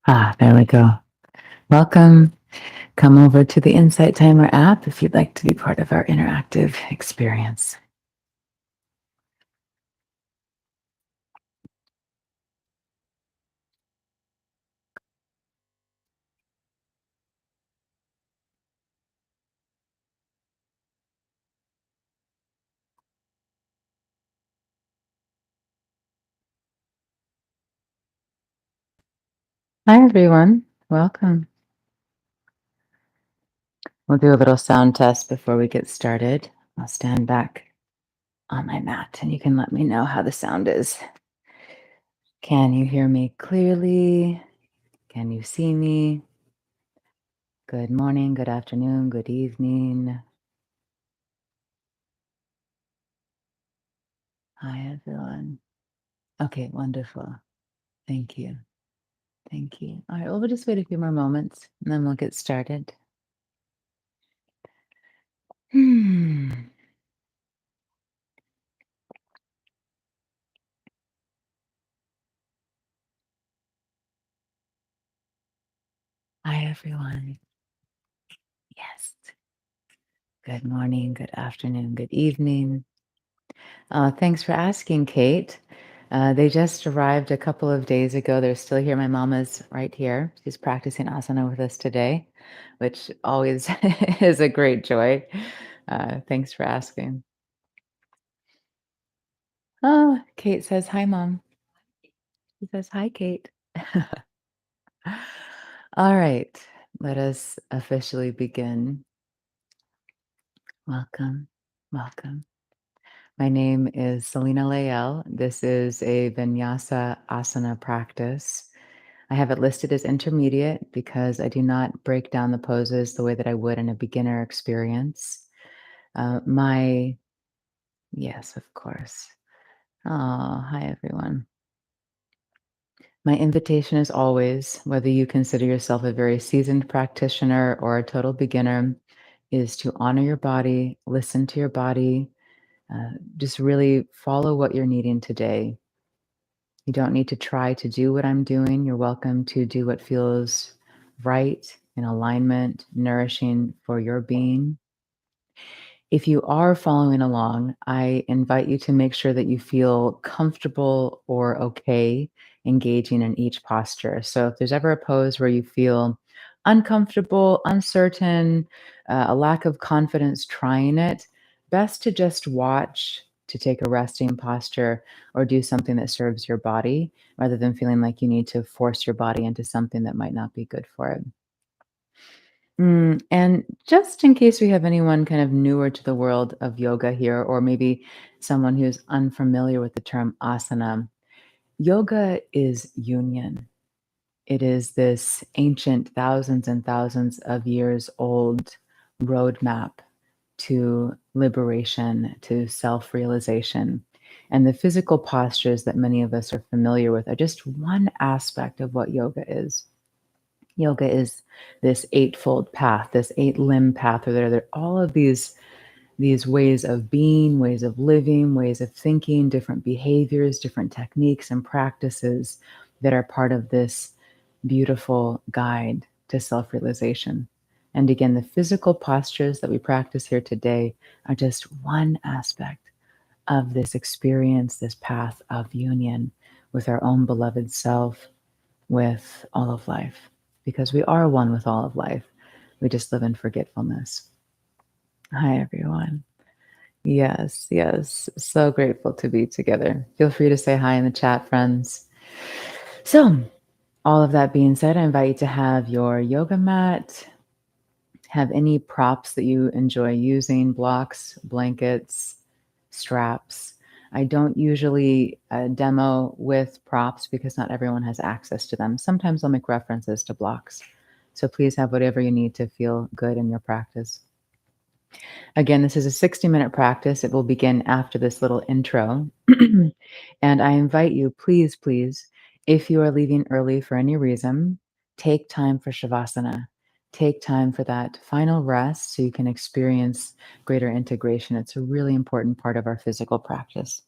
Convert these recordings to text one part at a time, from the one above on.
There we go. Welcome. Come over to the Insight Timer app if you'd like to be part of our interactive experience. Hi, everyone. Welcome. We'll do a little sound test before we get started. I'll stand back on my mat and you can let me know how the sound is. Can you hear me clearly? Can you see me? Good morning, good afternoon, good evening. Hi, everyone. Okay, wonderful. Thank you. Thank you. All right, well, we'll just wait a few more moments and then we'll get started. Hmm. Hi, everyone. Yes. Good morning, good afternoon, good evening. Thanks for asking, Kate. They just arrived a couple of days ago. They're still here. My mom is right here. She's practicing asana with us today, which always is a great joy. Thanks for asking. Oh, Kate says, hi, Mom. She says, hi, Kate. All right, let us officially begin. Welcome. Welcome. My name is Selena Lael. This is a Vinyasa asana practice. I have it listed as intermediate because I do not break down the poses the way that I would in a beginner experience. My, yes, of course. Oh, hi, everyone. My invitation is always, whether you consider yourself a very seasoned practitioner or a total beginner, is to honor your body, listen to your body, just really follow what you're needing today. You don't need to try to do what I'm doing. You're welcome to do what feels right, in alignment, nourishing for your being. If you are following along, I invite you to make sure that you feel comfortable or okay engaging in each posture. So if there's ever a pose where you feel uncomfortable, uncertain, a lack of confidence trying it, best to just watch, to take a resting posture or do something that serves your body rather than feeling like you need to force your body into something that might not be good for it. And just in case we have anyone kind of newer to the world of yoga here, or maybe someone who's unfamiliar with the term asana, yoga is union. It is this ancient, thousands and thousands of years old roadmap to liberation, to self realization. And the physical postures that many of us are familiar with are just one aspect of what yoga is. Yoga is this eightfold path, this eight limb path, or there are all of these ways of being, ways of living, ways of thinking, different behaviors, different techniques and practices that are part of this beautiful guide to self-realization. And again, the physical postures that we practice here today are just one aspect of this experience, this path of union with our own beloved self, with all of life, because we are one with all of life. We just live in forgetfulness. Hi, everyone. Yes, yes. So grateful to be together. Feel free to say hi in the chat, friends. So, all of that being said, I invite you to have your yoga mat, have any props that you enjoy using, blocks, blankets, straps. I don't usually demo with props because not everyone has access to them. Sometimes I'll make references to blocks. So please have whatever you need to feel good in your practice. Again, this is a 60-minute practice. It will begin after this little intro. And I invite you, please, please, if you are leaving early for any reason, take time for Shavasana. Take time for that final rest so you can experience greater integration. It's a really important part of our physical practice.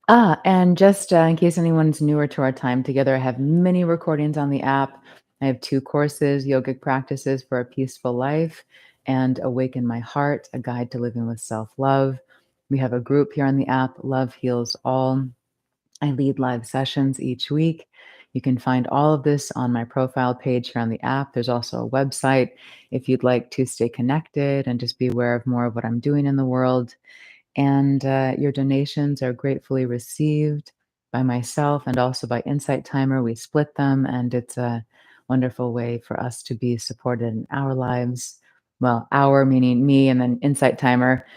And just in case anyone's newer to our time together, I have many recordings on the app. I have 2 courses, yogic practices for a peaceful life and Awaken My Heart, a guide to living with self-love. We have a group here on the app, Love Heals All. I lead live sessions each week. You can find all of this on my profile page here on the app. There's also a website if you'd like to stay connected and just be aware of more of what I'm doing in the world. And your donations are gratefully received by myself and also by Insight Timer. We split them, and it's a wonderful way for us to be supported in our lives. Well, our meaning me, and then Insight Timer,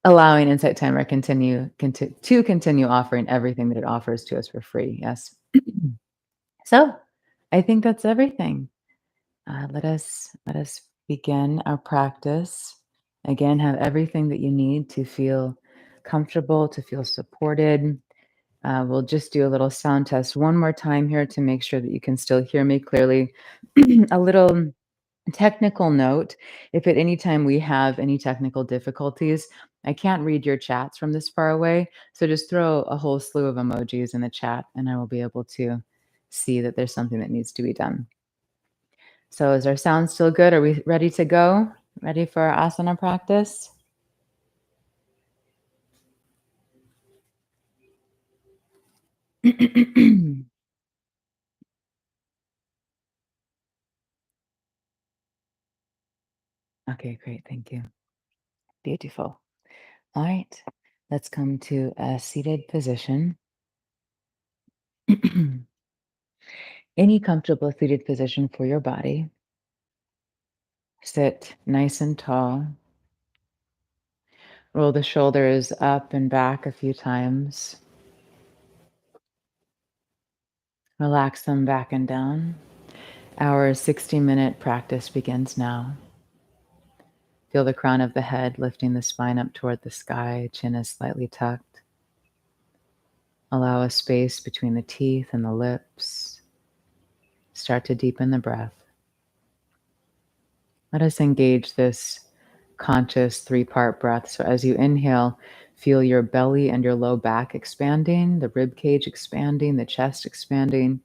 allowing Insight Timer to continue offering everything that it offers to us for free. Yes. So I think that's everything. Let us begin our practice. Again, have everything that you need to feel comfortable, to feel supported. We'll just do a little sound test one more time here to make sure that you can still hear me clearly. A little technical note: if at any time we have any technical difficulties, I can't read your chats from this far away. So just throw a whole slew of emojis in the chat, and I will be able to see that there's something that needs to be done. So is our sound still good? Are we ready to go? Ready for our asana practice? Okay, great. Thank you. Beautiful. All right. Let's come to a seated position. Any comfortable seated position for your body. Sit nice and tall. Roll the shoulders up and back a few times. Relax them back and down. Our 60-minute practice begins now. Feel the crown of the head lifting the spine up toward the sky, chin is slightly tucked. Allow a space between the teeth and the lips. Start to deepen the breath. Let us engage this conscious 3-part breath. So as you inhale, feel your belly and your low back expanding, the rib cage expanding, the chest expanding.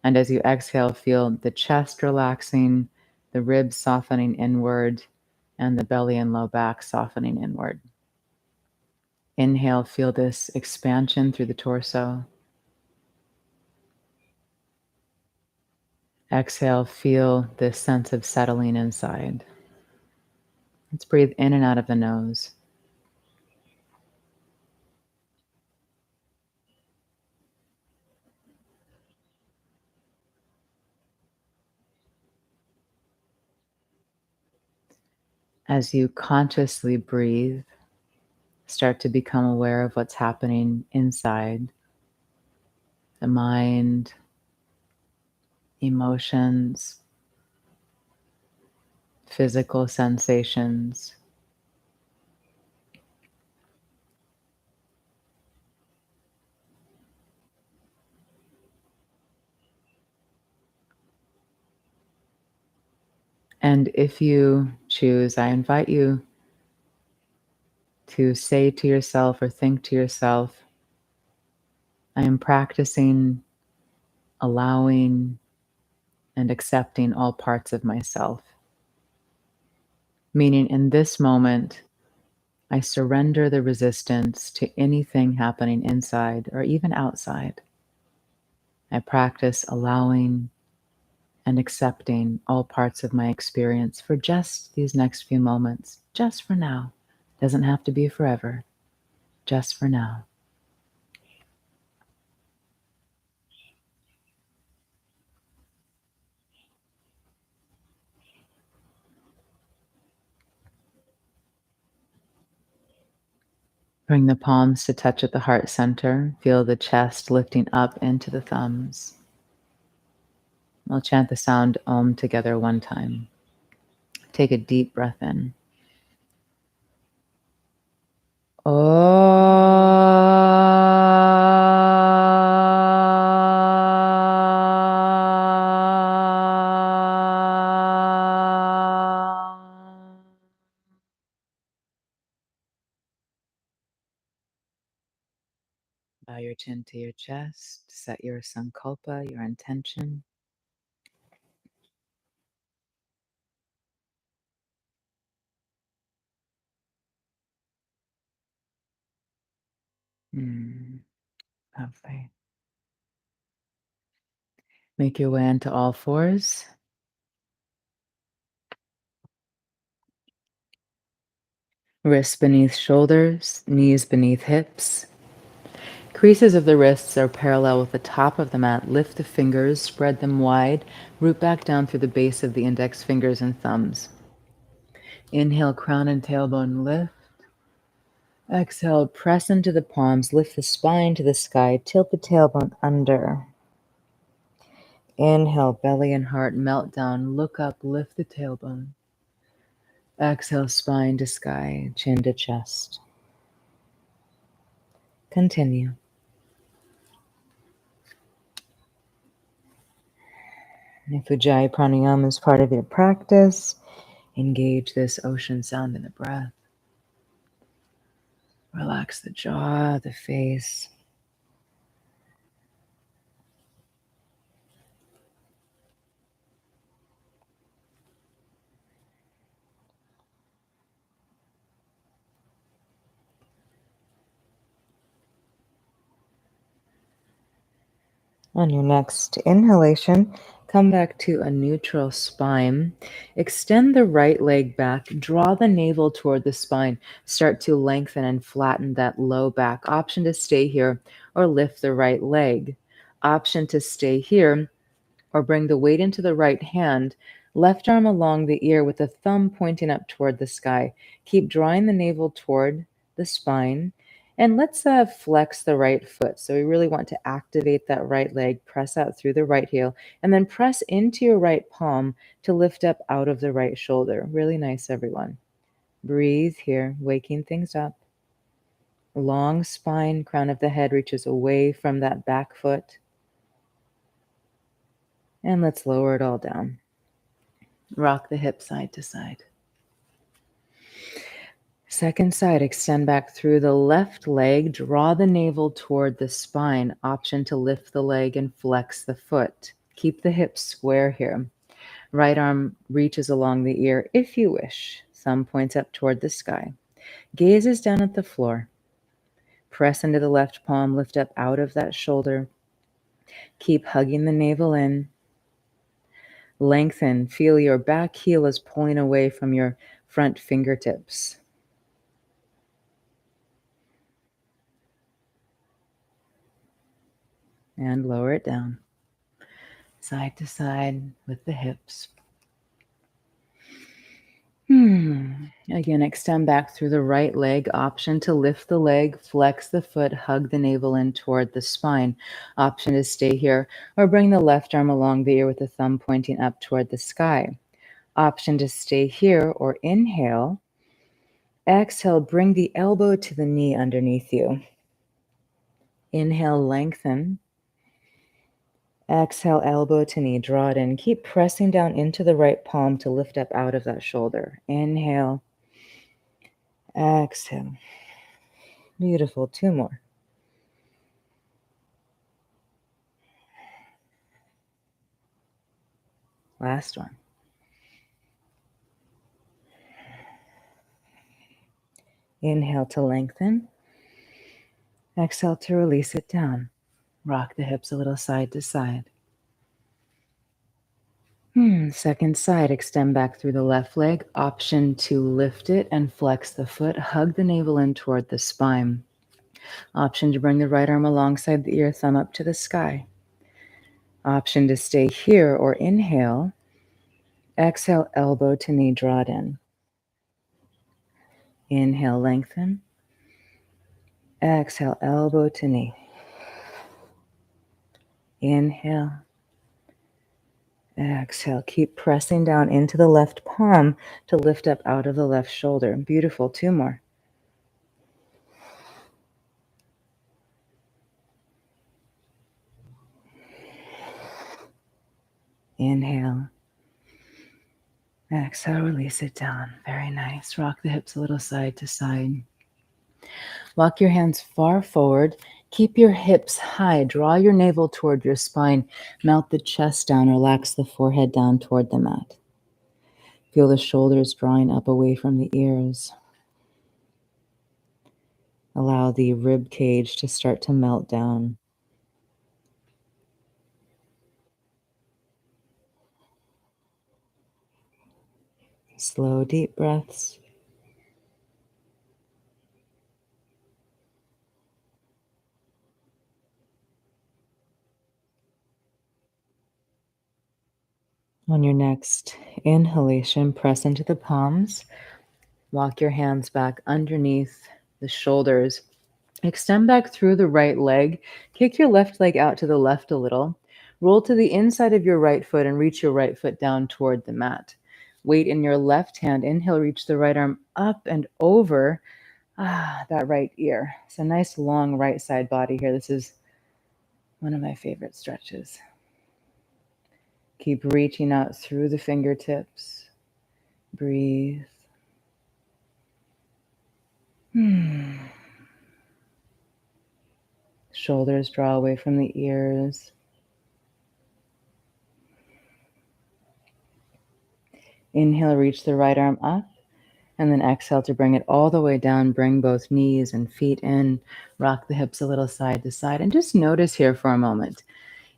And as you exhale, feel the chest relaxing, the ribs softening inward, and the belly and low back softening inward. Inhale, feel this expansion through the torso. Exhale, feel this sense of settling inside. Let's breathe in and out of the nose. As you consciously breathe, start to become aware of what's happening inside the mind, emotions, physical sensations. And if you choose, I invite you to say to yourself or think to yourself, I am practicing allowing and accepting all parts of myself. Meaning, in this moment, I surrender the resistance to anything happening inside or even outside. I practice allowing and accepting all parts of my experience for just these next few moments, just for now. Doesn't have to be forever, just for now. Bring the palms to touch at the heart center. Feel the chest lifting up into the thumbs. We'll chant the sound Om together one time. Take a deep breath in. Bow your chin to your chest. Set your sankalpa, your intention. Mm, lovely. Make your way onto all fours. Wrists beneath shoulders, knees beneath hips. Creases of the wrists are parallel with the top of the mat. Lift the fingers, spread them wide, root back down through the base of the index fingers and thumbs. Inhale, crown and tailbone lift. Exhale, press into the palms, lift the spine to the sky, tilt the tailbone under. Inhale, belly and heart melt down, look up, lift the tailbone. Exhale, spine to sky, chin to chest. Continue. If Ujjayi Pranayama is part of your practice, engage this ocean sound in the breath. Relax the jaw, the face. On your next inhalation, come back to a neutral spine. Extend the right leg back. Draw the navel toward the spine. Start to lengthen and flatten that low back. Option to stay here or lift the right leg. Option to stay here or bring the weight into the right hand. Left arm along the ear with the thumb pointing up toward the sky. Keep drawing the navel toward the spine. And let's flex the right foot. So we really want to activate that right leg, press out through the right heel, and then press into your right palm to lift up out of the right shoulder. Really nice, everyone. Breathe here, waking things up. Long spine, crown of the head reaches away from that back foot. And let's lower it all down. Rock the hip side to side. Second side, extend back through the left leg. Draw the navel toward the spine. Option to lift the leg and flex the foot. Keep the hips square here. Right arm reaches along the ear if you wish. Thumb points up toward the sky. Gaze is down at the floor. Press into the left palm. Lift up out of that shoulder. Keep hugging the navel in. Lengthen. Feel your back heel is pulling away from your front fingertips. And lower it down, side to side with the hips. Again, extend back through the right leg. Option to lift the leg, flex the foot, hug the navel in toward the spine. Option to stay here or bring the left arm along the ear with the thumb pointing up toward the sky. Option to stay here or inhale. Exhale, bring the elbow to the knee underneath you. Inhale, lengthen. Exhale, elbow to knee, draw it in. Keep pressing down into the right palm to lift up out of that shoulder. Inhale, exhale. Beautiful. Two more. Last one. Inhale to lengthen. Exhale to release it down. Rock the hips a little side to side. Second side, extend back through the left leg. Option to lift it and flex the foot. Hug the navel in toward the spine. Option to bring the right arm alongside the ear, thumb up to the sky. Option to stay here or inhale. Exhale, elbow to knee, draw it in. Inhale, lengthen. Exhale, elbow to knee. Inhale. Exhale. Keep pressing down into the left palm to lift up out of the left shoulder. Beautiful. Two more. Inhale. Exhale, release it down. Very nice. Rock the hips a little side to side. Walk your hands far forward. Keep your hips high. Draw your navel toward your spine. Melt the chest down. Relax the forehead down toward the mat. Feel the shoulders drawing up away from the ears. Allow the rib cage to start to melt down. Slow, deep breaths. On your next inhalation, press into the palms. Walk your hands back underneath the shoulders. Extend back through the right leg. Kick your left leg out to the left a little. Roll to the inside of your right foot and reach your right foot down toward the mat. Weight in your left hand. Inhale, reach the right arm up and over that right ear. It's a nice long right side body here. This is one of my favorite stretches. Keep reaching out through the fingertips. Breathe. Shoulders draw away from the ears. Inhale, reach the right arm up, and then exhale to bring it all the way down. Bring both knees and feet in. Rock the hips a little side to side. And just notice here for a moment,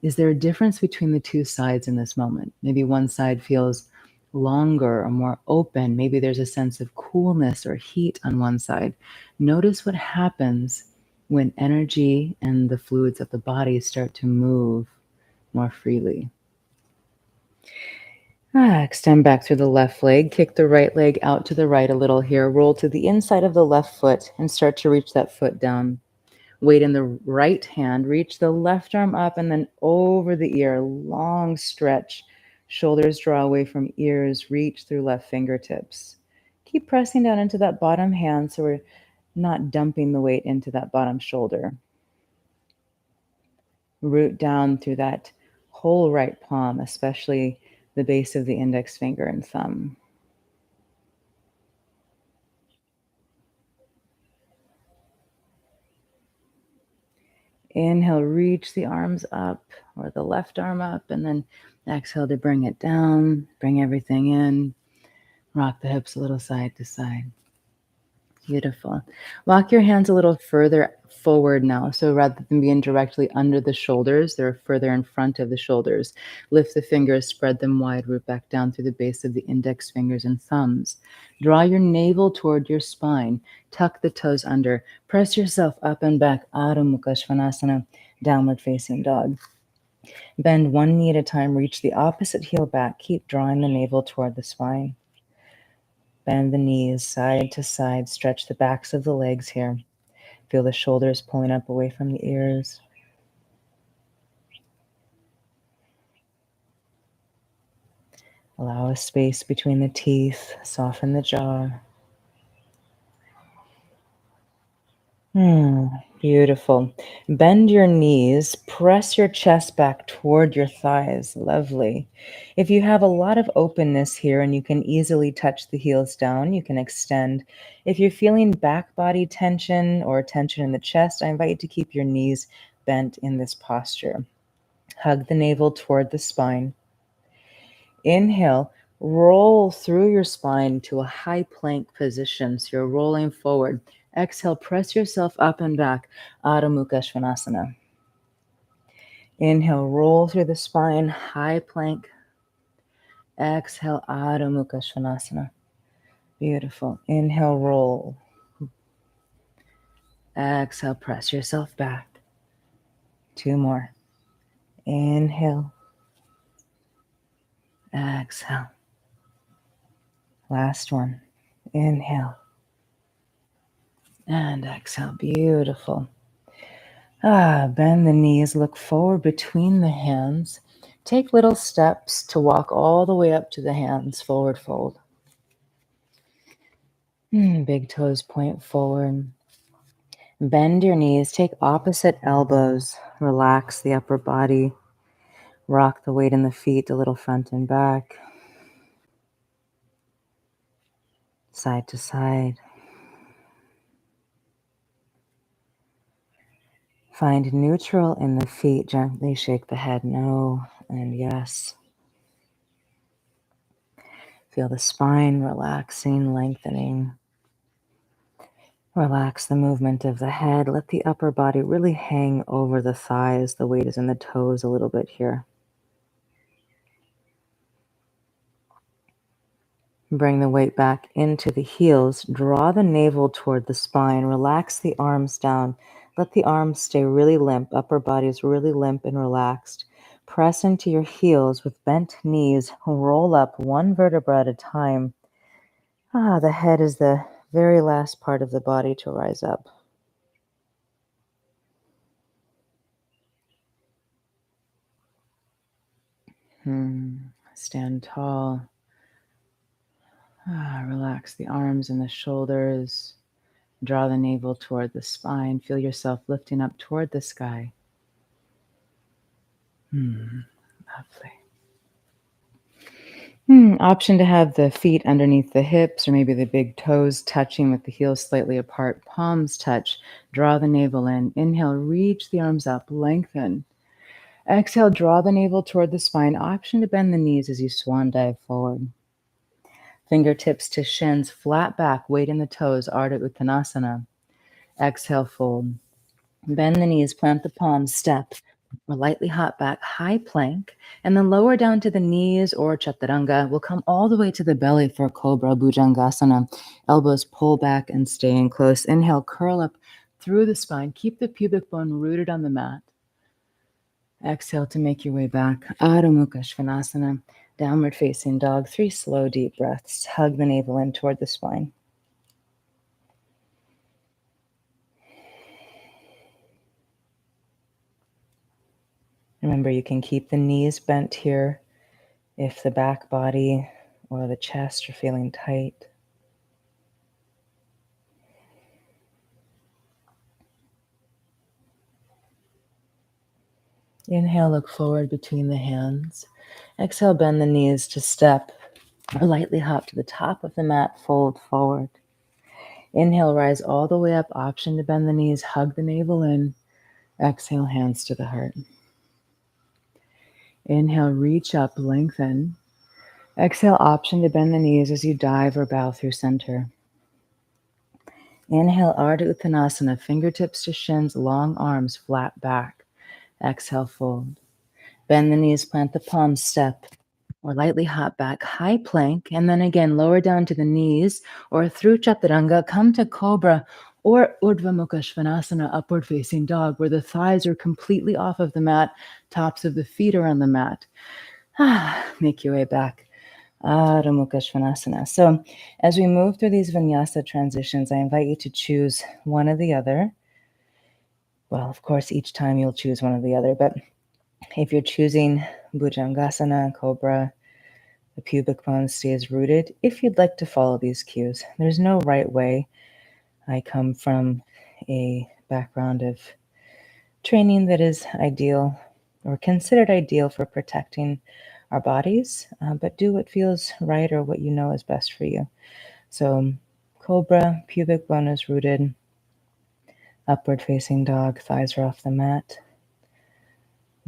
is there a difference between the two sides in this moment? Maybe one side feels longer or more open. Maybe there's a sense of coolness or heat on one side. Notice what happens when energy and the fluids of the body start to move more freely. Extend back through the left leg. Kick the right leg out to the right a little here. Roll to the inside of the left foot and start to reach that foot down. Weight in the right hand. Reach the left arm up and then over the ear. Long stretch. Shoulders draw away from ears. Reach through left fingertips. Keep pressing down into that bottom hand so we're not dumping the weight into that bottom shoulder. Root down through that whole right palm, especially the base of the index finger and thumb. Inhale, reach the arms up or the left arm up, and then exhale to bring it down. Bring everything in. Rock the hips a little side to side. Beautiful. Walk your hands a little further forward now. So rather than being directly under the shoulders, they're further in front of the shoulders. Lift the fingers, spread them wide, root back down through the base of the index fingers and thumbs. Draw your navel toward your spine. Tuck the toes under. Press yourself up and back. Adho Mukha Svanasana, downward facing dog. Bend one knee at a time. Reach the opposite heel back. Keep drawing the navel toward the spine. Bend the knees side to side. Stretch the backs of the legs here. Feel the shoulders pulling up away from the ears. Allow a space between the teeth. Soften the jaw. Beautiful. Bend your knees. Press your chest back toward your thighs. Lovely. If you have a lot of openness here and you can easily touch the heels down, you can extend. If you're feeling back body tension or tension in the chest, I invite you to keep your knees bent in this posture. Hug the navel toward the spine. Inhale, roll through your spine to a high plank position. So you're rolling forward. Exhale, press yourself up and back. Adho Mukha Svanasana. Inhale, roll through the spine, high plank. Exhale, Adho Mukha Svanasana. Beautiful. Inhale, roll. Exhale, press yourself back. Two more. Inhale. Exhale. Last one. Inhale. And exhale. Beautiful. Bend the knees, look forward between the hands. Take little steps to walk all the way up to the hands, forward fold. Big toes point forward. Bend your knees, take opposite elbows, relax the upper body. Rock the weight in the feet a little front and back. Side to side. Find neutral in the feet. Gently shake the head no and yes. Feel the spine relaxing, lengthening. Relax the movement of the head. Let the upper body really hang over the thighs. The weight is in the toes a little bit here. Bring the weight back into the heels. Draw the navel toward the spine. Relax the arms down. Let the arms stay really limp. Upper body is really limp and relaxed. Press into your heels with bent knees. Roll up one vertebra at a time. The head is the very last part of the body to rise up. Stand tall. Relax the arms and the shoulders. Draw the navel toward the spine. Feel yourself lifting up toward the sky. Lovely. Option to have the feet underneath the hips or maybe the big toes touching with the heels slightly apart. Palms touch. Draw the navel in. Inhale, reach the arms up, lengthen. Exhale, draw the navel toward the spine. Option to bend the knees as you swan dive forward. Fingertips to shins, flat back, weight in the toes, Ardha Uttanasana. Exhale, fold. Bend the knees, plant the palms, step, or lightly hop back, high plank, and then lower down to the knees or chaturanga. We'll come all the way to the belly for Cobra Bhujangasana. Elbows pull back and stay in close. Inhale, curl up through the spine. Keep the pubic bone rooted on the mat. Exhale to make your way back. Adho Mukha Svanasana. Downward facing dog. 3 slow, deep breaths. Hug the navel in toward the spine. Remember, you can keep the knees bent here if the back body or the chest are feeling tight. Inhale, look forward between the hands. Exhale, bend the knees to step or lightly hop to the top of the mat, fold forward. Inhale, rise all the way up. Option to bend the knees, hug the navel in. Exhale, hands to the heart. Inhale, reach up, lengthen. Exhale, option to bend the knees as you dive or bow through center. Inhale, Ardha Uttanasana, fingertips to shins, long arms, flat back. Exhale, fold. Bend the knees, plant the palms, step, or lightly hop back, high plank, and then again, lower down to the knees, or through chaturanga, come to cobra, or Urdhva Mukha Svanasana, upward facing dog, where the thighs are completely off of the mat, tops of the feet are on the mat. Make your way back. Adho Mukha Svanasana. So as we move through these vinyasa transitions, I invite you to choose one or the other. Well, of course, each time you'll choose one or the other, but if you're choosing Bhujangasana, Cobra, the pubic bone stays rooted. If you'd like to follow these cues, there's no right way. I come from a background of training that is ideal or considered ideal for protecting our bodies, but do what feels right or what you know is best for you. So Cobra, pubic bone is rooted, upward facing dog, thighs are off the mat.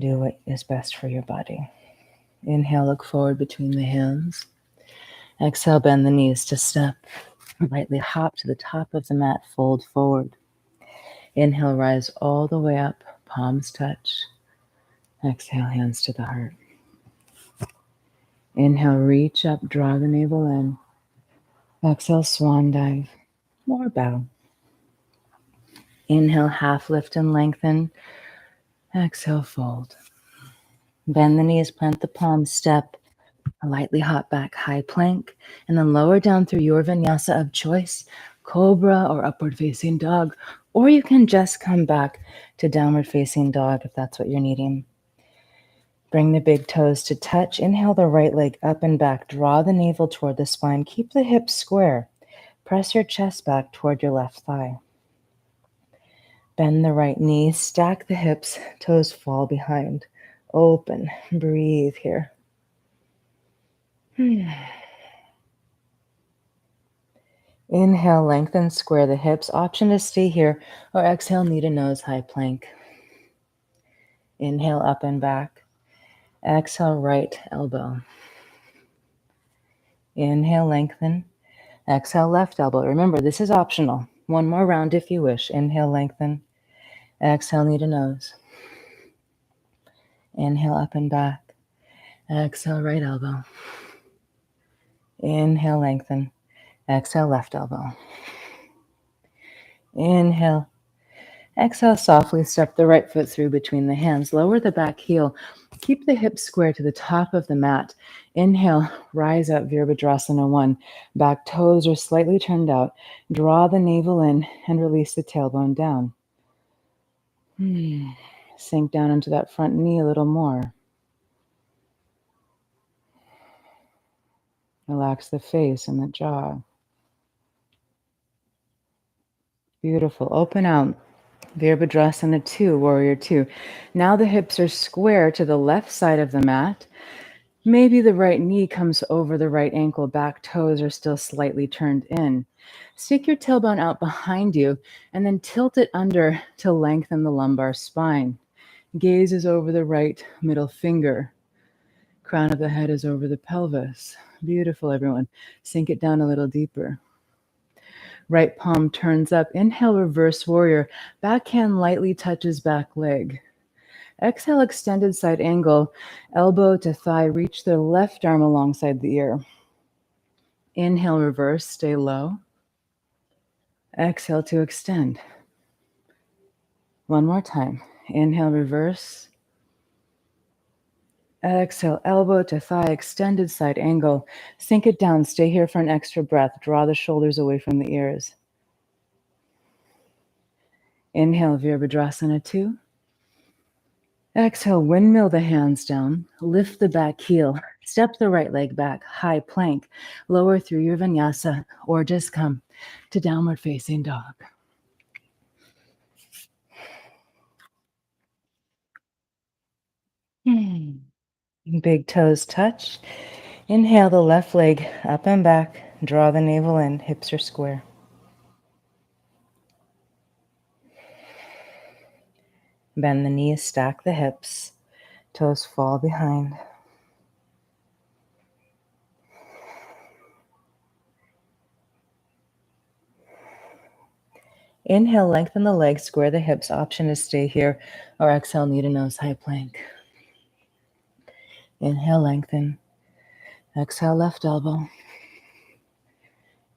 Do what is best for your body. Inhale, look forward between the hands. Exhale, bend the knees to step. Lightly hop to the top of the mat, fold forward. Inhale, rise all the way up, palms touch. Exhale, hands to the heart. Inhale, reach up, draw the navel in. Exhale, swan dive or bow. Inhale, half lift and lengthen. Exhale, fold. Bend the knees, plant the palms, step. Lightly hop back, high plank, and then lower down through your vinyasa of choice, cobra or upward facing dog, or you can just come back to downward facing dog if that's what you're needing. Bring the big toes to touch. Inhale the right leg up and back. Draw the navel toward the spine. Keep the hips square. Press your chest back toward your left thigh. Bend the right knee. Stack the hips. Toes fall behind. Open. Breathe here. Inhale, lengthen, square the hips. Option to stay here or exhale, knee to nose, high plank. Inhale, up and back. Exhale, right elbow. Inhale, lengthen. Exhale, left elbow. Remember, this is optional. One more round if you wish. Inhale, lengthen. Exhale, knee to nose. Inhale, up and back. Exhale, right elbow. Inhale, lengthen. Exhale, left elbow. Inhale. Exhale, softly step the right foot through between the hands. Lower the back heel. Keep the hips square to the top of the mat. Inhale, rise up, Virabhadrasana 1. Back toes are slightly turned out. Draw the navel in and release the tailbone down. Sink down into that front knee a little more. Relax the face and the jaw. Beautiful. Open out. Virabhadrasana 2, Warrior 2. Now the hips are square to the left side of the mat. Maybe the right knee comes over the right ankle. Back toes are still slightly turned in. Stick your tailbone out behind you and then tilt it under to lengthen the lumbar spine. Gaze is over the right middle finger. Crown of the head is over the pelvis. Beautiful, everyone. Sink it down a little deeper. Right palm turns up. Inhale, reverse warrior. Back hand lightly touches back leg. Exhale, extended side angle. Elbow to thigh. Reach the left arm alongside the ear. Inhale, reverse. Stay low. Exhale to extend. One more time. Inhale, reverse. Exhale, elbow to thigh, extended side angle. Sink it down. Stay here for an extra breath. Draw the shoulders away from the ears. Inhale, Virabhadrasana 2. Exhale, windmill the hands down. Lift the back heel. Step the right leg back. High plank. Lower through your vinyasa or just come to downward facing dog. Big toes touch. Inhale the left leg up and back. Draw the navel in. Hips are square. Bend the knees, stack the hips. Toes fall behind. Inhale, lengthen the legs, square the hips. Option is stay here or exhale, knee to nose, high plank. Inhale, lengthen. Exhale, left elbow.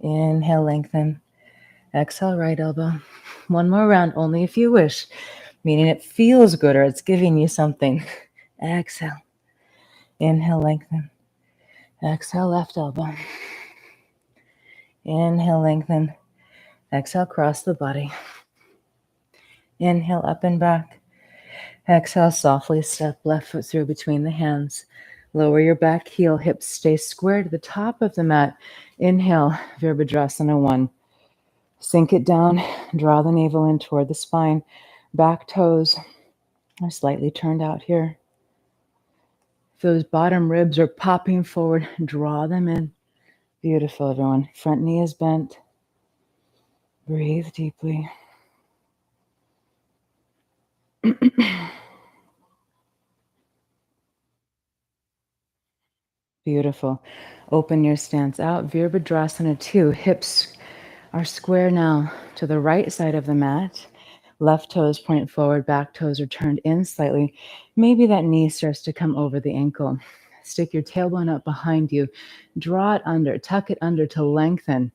Inhale, lengthen. Exhale, right elbow. One more round, only if you wish, meaning it feels good or it's giving you something. Exhale. Inhale, lengthen. Exhale, left elbow. Inhale, lengthen. Exhale, cross the body. Inhale, up and back. Exhale, softly step left foot through between the hands. Lower your back heel, hips stay square to the top of the mat. Inhale, Virabhadrasana 1. Sink it down, draw the navel in toward the spine. Back toes are slightly turned out here. If those bottom ribs are popping forward, draw them in. Beautiful, everyone. Front knee is bent. Breathe deeply. Beautiful. Open your stance out. Virabhadrasana 2. Hips are square now to the right side of the mat. Left toes point forward, back toes are turned in slightly. Maybe that knee starts to come over the ankle. Stick your tailbone up behind you. Draw it under, tuck it under to lengthen.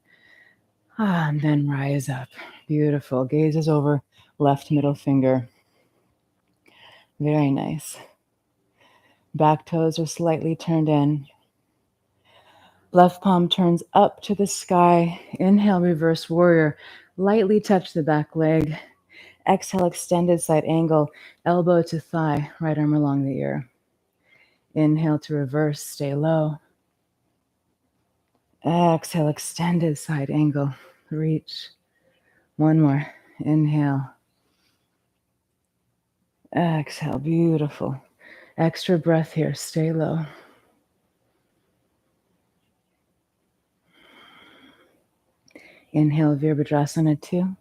And then rise up. Beautiful. Gaze is over left middle finger. Very nice. Back toes are slightly turned in. Left palm turns up to the sky. Inhale, reverse warrior. Lightly touch the back leg. Exhale, extended side angle. Elbow to thigh, right arm along the ear. Inhale to reverse, stay low. Exhale, extended side angle. Reach. One more. Inhale. Exhale, beautiful. Extra breath here, stay low. Inhale, Virabhadrasana 2.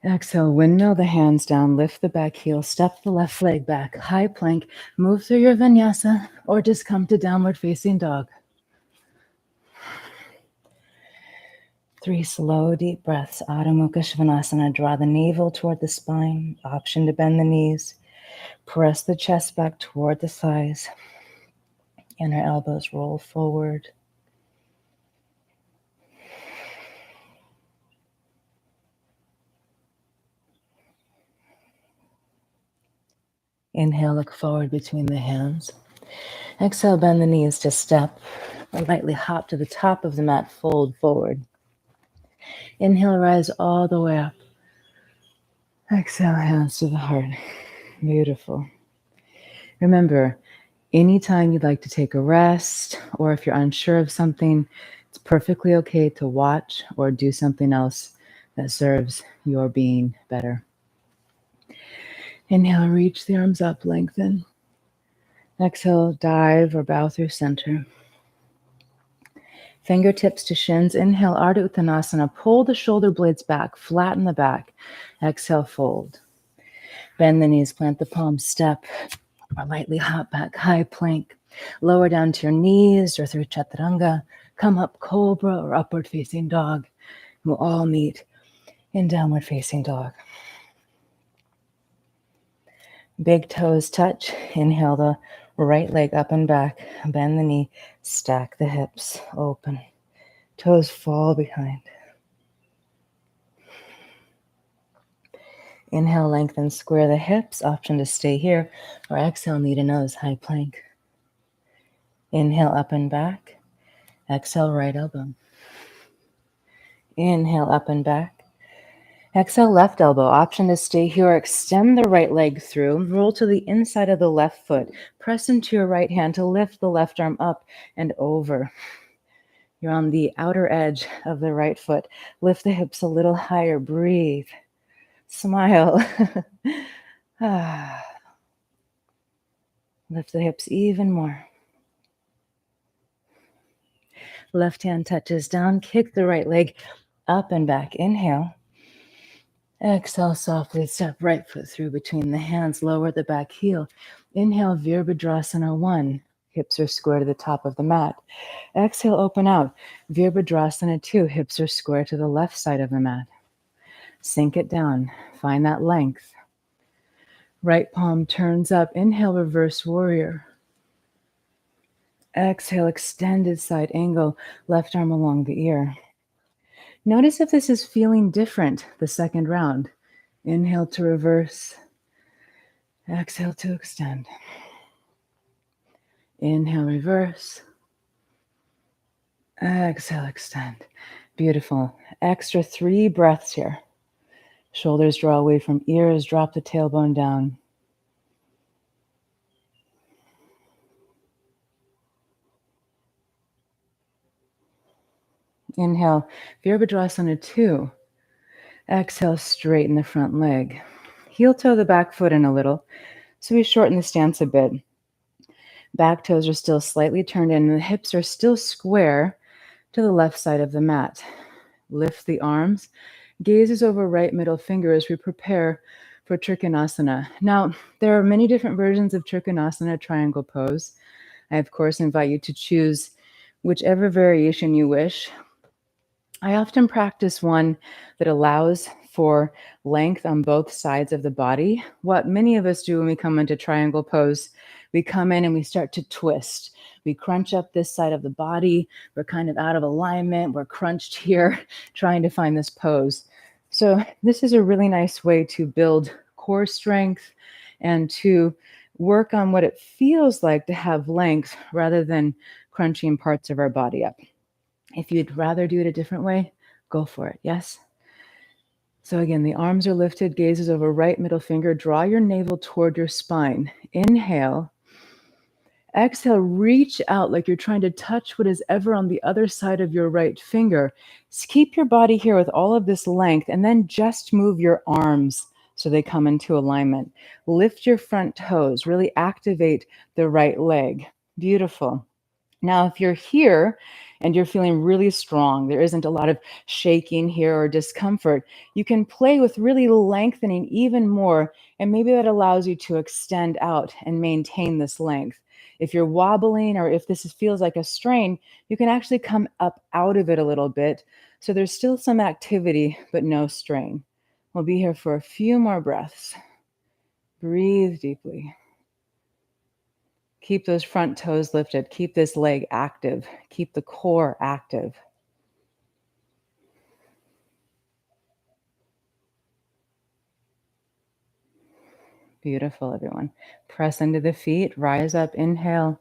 Exhale, windmill the hands down, lift the back heel, step the left leg back, high plank, move through your vinyasa, or just come to downward facing dog. 3 slow, deep breaths. Adho Mukha Svanasana. Draw the navel toward the spine. Option to bend the knees. Press the chest back toward the thighs. Inner elbows roll forward. Inhale, look forward between the hands. Exhale, bend the knees to step or lightly hop to the top of the mat, fold forward. Inhale, rise all the way up. Exhale, hands to the heart. Beautiful. Remember, anytime you'd like to take a rest, or if you're unsure of something, it's perfectly okay to watch or do something else that serves your being better. Inhale, reach the arms up, lengthen. Exhale, dive or bow through center. Fingertips to shins. Inhale, Ardha Uttanasana. Pull the shoulder blades back, flatten the back. Exhale, fold. Bend the knees, plant the palms, step, or lightly hop back, high plank. Lower down to your knees or through chaturanga. Come up, cobra or upward facing dog. We'll all meet in downward facing dog. Big toes touch. Inhale the right leg up and back. Bend the knee. Stack the hips. Open. Toes fall behind. Inhale, lengthen, square the hips. Option to stay here. Or exhale, knee to nose, high plank. Inhale, up and back. Exhale, right elbow. Inhale, up and back. Exhale, left elbow. Option to stay here or extend the right leg through. Roll to the inside of the left foot. Press into your right hand to lift the left arm up and over. You're on the outer edge of the right foot. Lift the hips a little higher. Breathe. Smile. Lift the hips even more. Left hand touches down. Kick the right leg up and back. Inhale. Exhale, softly step right foot through between the hands. Lower the back heel. Inhale, Virabhadrasana 1. Hips are square to the top of the mat. Exhale, open out. Virabhadrasana 2. Hips are square to the left side of the mat. Sink it down. Find that length. Right palm turns up. Inhale, reverse warrior. Exhale, extended side angle. Left arm along the ear. Notice if this is feeling different the second round. Inhale to reverse. Exhale to extend. Inhale, reverse. Exhale, extend. Beautiful. Extra 3 breaths here. Shoulders draw away from ears. Drop the tailbone down. Inhale, Virabhadrasana 2. Exhale, straighten the front leg. Heel toe the back foot in a little, so we shorten the stance a bit. Back toes are still slightly turned in, and the hips are still square to the left side of the mat. Lift the arms. Gazes over right middle finger as we prepare for Trikonasana. Now, there are many different versions of Trikonasana, triangle pose. I, of course, invite you to choose whichever variation you wish. I often practice one that allows for length on both sides of the body. What many of us do when we come into triangle pose, we come in and we start to twist. We crunch up this side of the body. We're kind of out of alignment. We're crunched here, trying to find this pose. So this is a really nice way to build core strength and to work on what it feels like to have length rather than crunching parts of our body up. If you'd rather do it a different way, go for it. Yes? So again, the arms are lifted, gazes over right middle finger. Draw your navel toward your spine. Inhale. Exhale, reach out like you're trying to touch what is ever on the other side of your right finger. Keep your body here with all of this length, and then just move your arms so they come into alignment. Lift your front toes. Really activate the right leg. Beautiful. Now, if you're here and you're feeling really strong, there isn't a lot of shaking here or discomfort, you can play with really lengthening even more. And maybe that allows you to extend out and maintain this length. If you're wobbling or if feels like a strain, you can actually come up out of it a little bit. So there's still some activity, but no strain. We'll be here for a few more breaths. Breathe deeply. Keep those front toes lifted. Keep this leg active. Keep the core active. Beautiful, everyone. Press into the feet. Rise up. Inhale.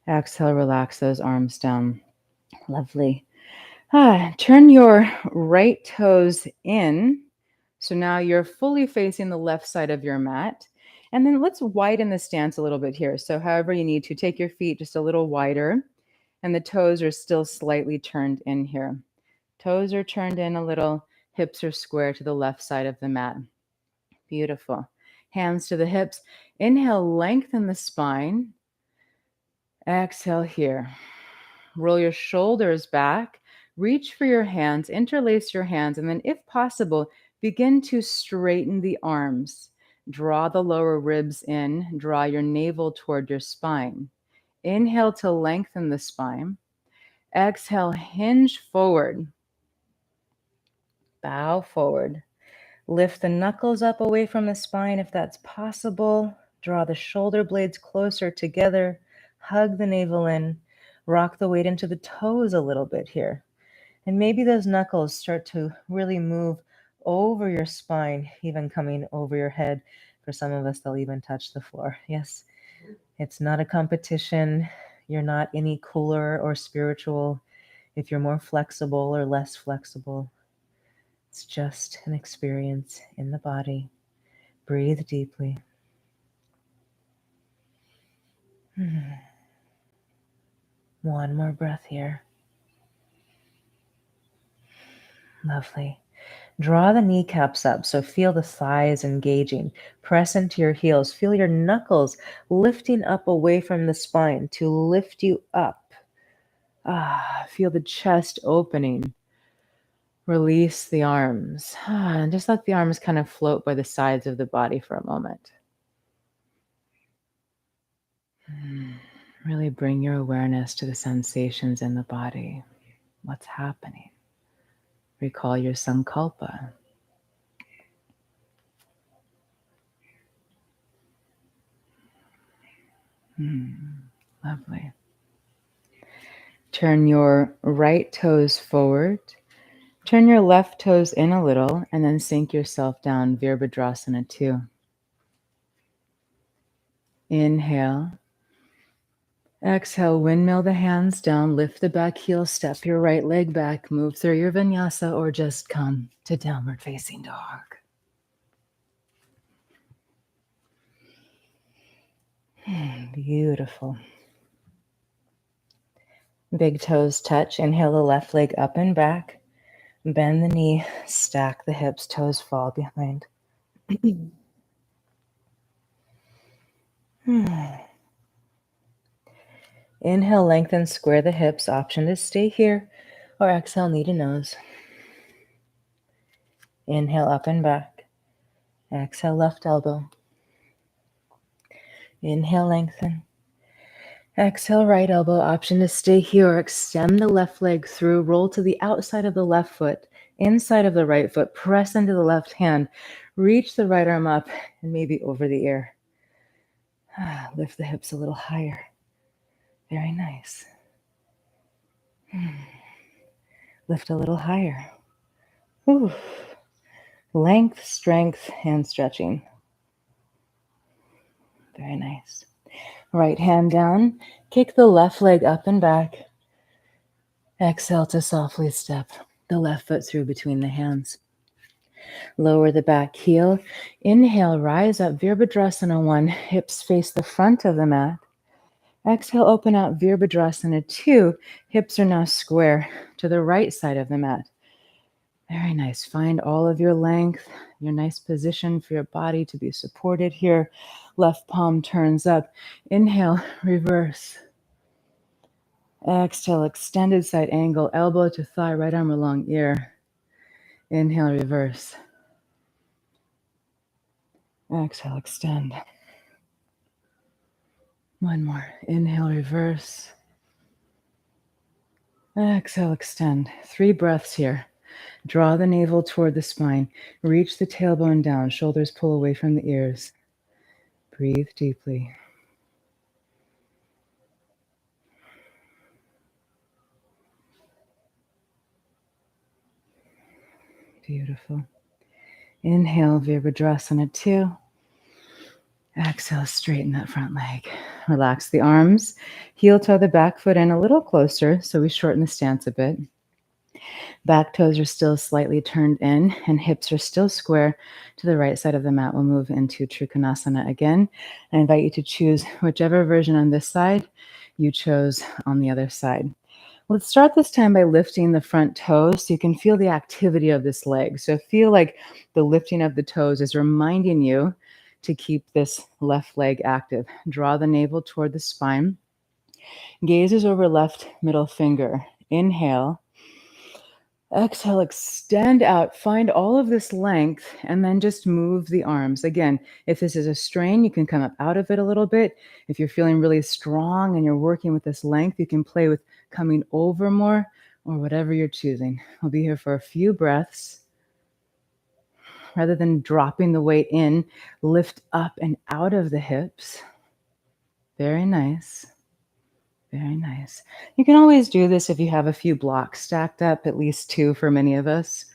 Exhale. Relax those arms down. Lovely. Turn your right toes in. So now you're fully facing the left side of your mat. And then let's widen the stance a little bit here. So, however you need to, take your feet just a little wider, and the toes are still slightly turned in here. Toes are turned in a little, hips are square to the left side of the mat. Beautiful. Hands to the hips. Inhale, lengthen the spine. Exhale here. Roll your shoulders back. Reach for your hands, interlace your hands, and then, if possible, begin to straighten the arms. Draw the lower ribs in. Draw your navel toward your spine. Inhale to lengthen the spine. Exhale, hinge forward. Bow forward. Lift the knuckles up away from the spine if that's possible. Draw the shoulder blades closer together. Hug the navel in. Rock the weight into the toes a little bit here. And maybe those knuckles start to really move over your spine, even coming over your head. For some of us, they'll even touch the floor. Yes, it's not a competition. You're not any cooler or spiritual if you're more flexible or less flexible. It's just an experience in the body. Breathe deeply. One more breath here. Lovely. Draw the kneecaps up, so feel the thighs engaging. Press into your heels. Feel your knuckles lifting up away from the spine to lift you up. Feel the chest opening. Release the arms. And just let the arms kind of float by the sides of the body for a moment. Really bring your awareness to the sensations in the body. What's happening? Recall your sankalpa. Lovely. Turn your right toes forward. Turn your left toes in a little, and then sink yourself down, Virabhadrasana 2. Inhale. Exhale, windmill the hands down, lift the back heel, step your right leg back, move through your vinyasa, or just come to downward facing dog. Beautiful. Big toes touch. Inhale the left leg up and back. Bend the knee, stack the hips, toes fall behind. Inhale, lengthen, square the hips. Option to stay here, or exhale, knee to nose. Inhale, up and back. Exhale, left elbow. Inhale, lengthen. Exhale, right elbow. Option to stay here, or extend the left leg through. Roll to the outside of the left foot, inside of the right foot. Press into the left hand. Reach the right arm up and maybe over the ear. Lift the hips a little higher. Very nice. Lift a little higher. Ooh. Length, strength, and stretching. Very nice. Right hand down. Kick the left leg up and back. Exhale to softly step the left foot through between the hands. Lower the back heel. Inhale, rise up, Virabhadrasana 1. Hips face the front of the mat. Exhale, open out, Virabhadrasana 2. Hips are now square to the right side of the mat. Very nice. Find all of your length, your nice position for your body to be supported here. Left palm turns up. Inhale, reverse. Exhale, extended side angle, elbow to thigh, right arm along ear. Inhale, reverse. Exhale, extend. One more. Inhale, reverse. Exhale, extend. 3 breaths here. Draw the navel toward the spine. Reach the tailbone down. Shoulders pull away from the ears. Breathe deeply. Beautiful. Inhale, Virabhadrasana 2. Exhale, straighten that front leg. Relax the arms. Heel toe the back foot in a little closer, so we shorten the stance a bit. Back toes are still slightly turned in, and hips are still square to the right side of the mat. We'll move into Trikonasana again. I invite you to choose whichever version on this side you chose on the other side. Let's start this time by lifting the front toes so you can feel the activity of this leg. So feel like the lifting of the toes is reminding you to keep this left leg active. Draw the navel toward the spine. Gazes over left middle finger. Inhale. Exhale, extend out. Find all of this length and then just move the arms. Again, if this is a strain, you can come up out of it a little bit. If you're feeling really strong and you're working with this length, you can play with coming over more or whatever you're choosing. We'll be here for a few breaths. Rather than dropping the weight in, lift up and out of the hips. Very nice. Very nice. You can always do this if you have a few blocks stacked up, at least 2 for many of us.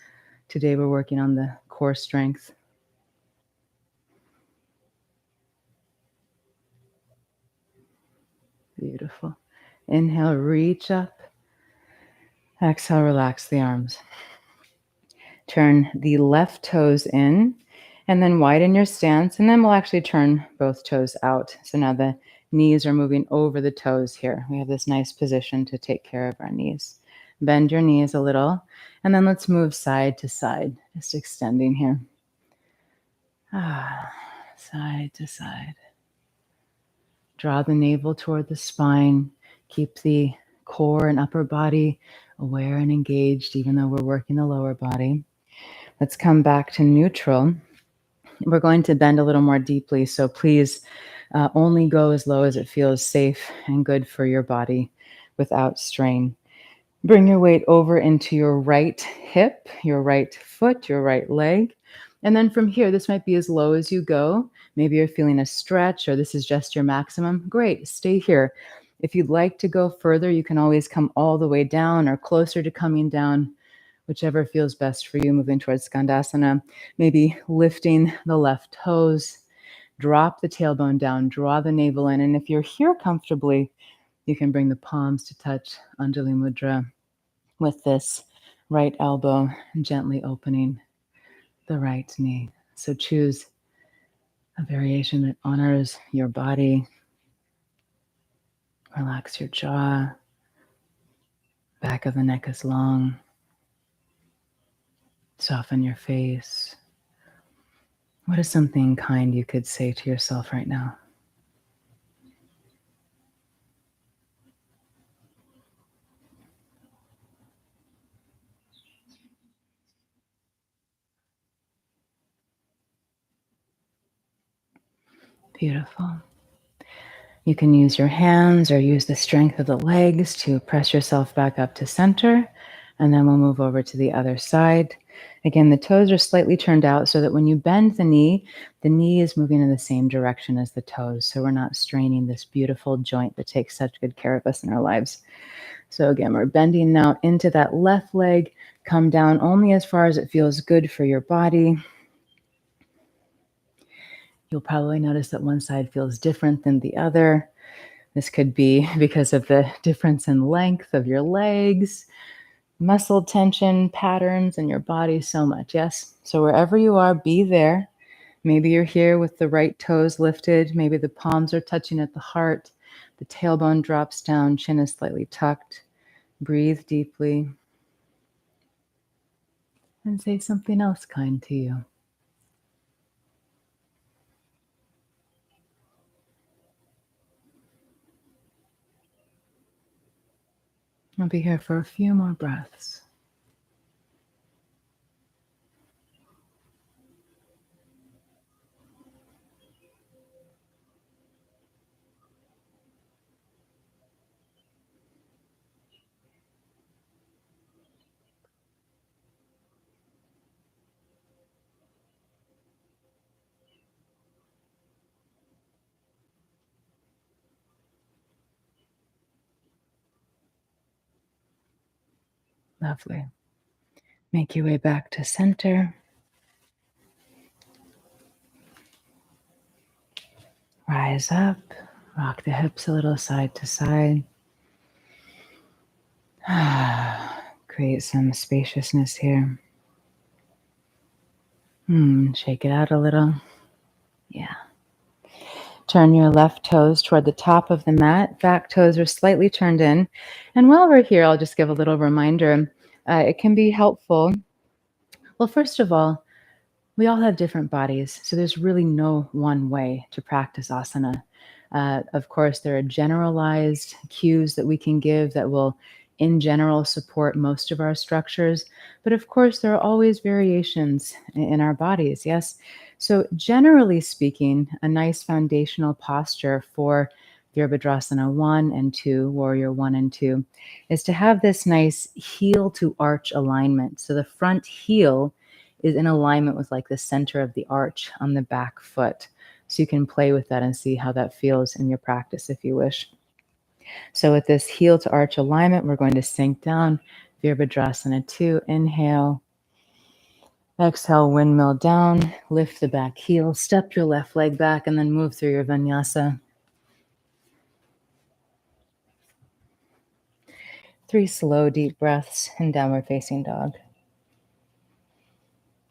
Today we're working on the core strength. Beautiful. Inhale, reach up. Exhale, relax the arms. Turn the left toes in and then widen your stance. And then we'll actually turn both toes out. So now the knees are moving over the toes here. We have this nice position to take care of our knees. Bend your knees a little. And then let's move side to side, just extending here. Side to side. Draw the navel toward the spine. Keep the core and upper body aware and engaged, even though we're working the lower body. Let's come back to neutral. We're going to bend a little more deeply, so please only go as low as it feels safe and good for your body without strain. Bring your weight over into your right hip, your right foot, your right leg. And then from here, this might be as low as you go. Maybe you're feeling a stretch or this is just your maximum. Great, stay here. If you'd like to go further, you can always come all the way down or closer to coming down, whichever feels best for you, moving towards Skandasana. Maybe lifting the left toes, drop the tailbone down, draw the navel in. And if you're here comfortably, you can bring the palms to touch Anjali Mudra with this right elbow gently opening the right knee. So choose a variation that honors your body. Relax your jaw. Back of the neck is long. Soften your face. What is something kind you could say to yourself right now? Beautiful. You can use your hands or use the strength of the legs to press yourself back up to center. And then we'll move over to the other side. Again, the toes are slightly turned out so that when you bend the knee is moving in the same direction as the toes. So we're not straining this beautiful joint that takes such good care of us in our lives. So again, we're bending now into that left leg. Come down only as far as it feels good for your body. You'll probably notice that one side feels different than the other. This could be because of the difference in length of your legs, muscle tension patterns in your body, so much. Yes. So wherever you are, be there. Maybe you're here with the right toes lifted. Maybe the palms are touching at the heart. The tailbone drops down, chin is slightly tucked. Breathe deeply. And say something else kind to you. I'll be here for a few more breaths. Lovely. Make your way back to center. Rise up. Rock the hips a little side to side. Create some spaciousness here. Shake it out a little. Yeah. Turn your left toes toward the top of the mat. Back toes are slightly turned in. And while we're here, I'll just give a little reminder. It can be helpful. Well, first of all, we all have different bodies, so there's really no one way to practice asana. Of course, there are generalized cues that we can give that will, in general, support most of our structures. But of course, there are always variations in our bodies, yes? So, generally speaking, a nice foundational posture for Virabhadrasana 1 and 2, Warrior 1 and 2, is to have this nice heel to arch alignment. So, the front heel is in alignment with like the center of the arch on the back foot. So you can play with that and see how that feels in your practice if you wish. So with this heel to arch alignment, we're going to sink down. Virabhadrasana 2, inhale. Exhale, windmill down. Lift the back heel, step your left leg back, and then move through your vinyasa. 3 slow, deep breaths in downward facing dog.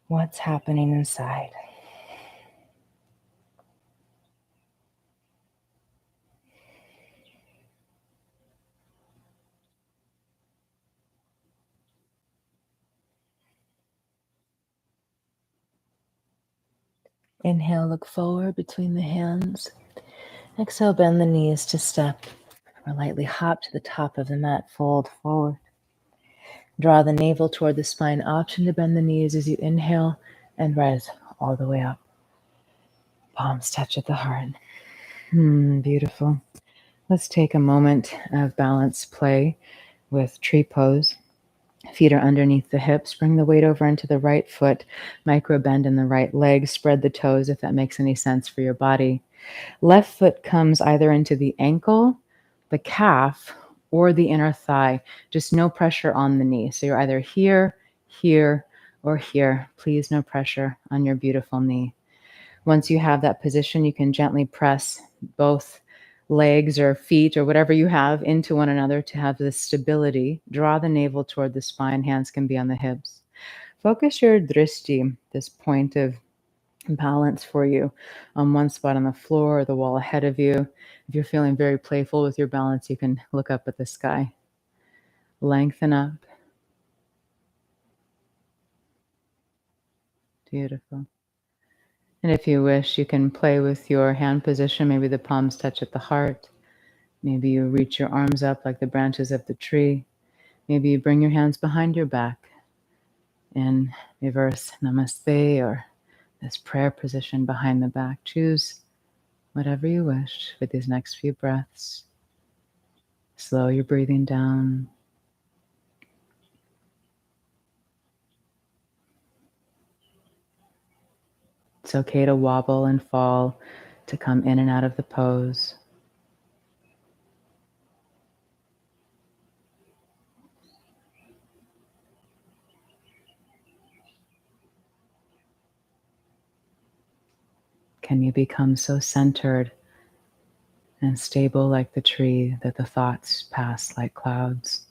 What's happening inside? Inhale, look forward between the hands. Exhale, bend the knees to step or lightly hop to the top of the mat, fold forward. Draw the navel toward the spine, option to bend the knees as you inhale and rise all the way up. Palms touch at the heart. Beautiful. Let's take a moment of balance play with tree pose. Feet are underneath the hips. Bring the weight over into the right foot. Micro bend in the right leg. Spread the toes if that makes any sense for your body. Left foot comes either into the ankle, the calf, or the inner thigh. Just no pressure on the knee. So you're either here, here, or here. Please, no pressure on your beautiful knee. Once you have that position, you can gently press both legs or feet or whatever you have into one another to have this stability. Draw the navel toward the spine. Hands can be on the hips. Focus your drishti, this point of balance for you, on one spot on the floor or the wall ahead of you. If you're feeling very playful with your balance, you can look up at the sky. Lengthen up. Beautiful. And if you wish, you can play with your hand position. Maybe the palms touch at the heart. Maybe you reach your arms up like the branches of the tree. Maybe you bring your hands behind your back in reverse namaste or this prayer position behind the back. Choose whatever you wish for these next few breaths. Slow your breathing down. It's okay to wobble and fall, to come in and out of the pose. Can you become so centered and stable like the tree that the thoughts pass like clouds?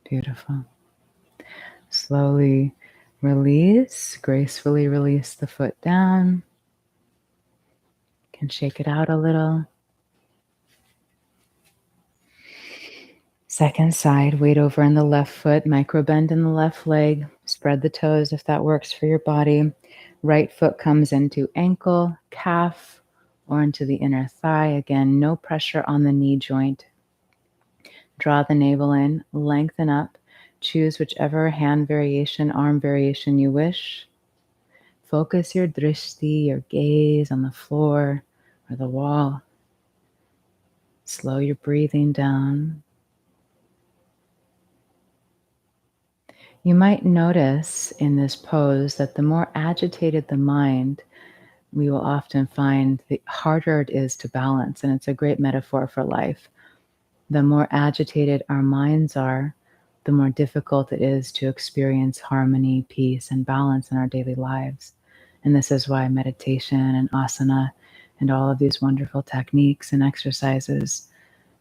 Beautiful. Slowly release, gracefully release the foot down. Can shake it out a little. Second side, weight over in the left foot, micro bend in the left leg. Spread the toes if that works for your body. Right foot comes into ankle, calf, or into the inner thigh. Again, no pressure on the knee joint. Draw the navel in, lengthen up. Choose whichever hand variation, arm variation you wish. Focus your drishti, your gaze on the floor or the wall. Slow your breathing down. You might notice in this pose that the more agitated the mind, we will often find the harder it is to balance. And it's a great metaphor for life. The more agitated our minds are, the more difficult it is to experience harmony, peace, and balance in our daily lives. And this is why meditation and asana and all of these wonderful techniques and exercises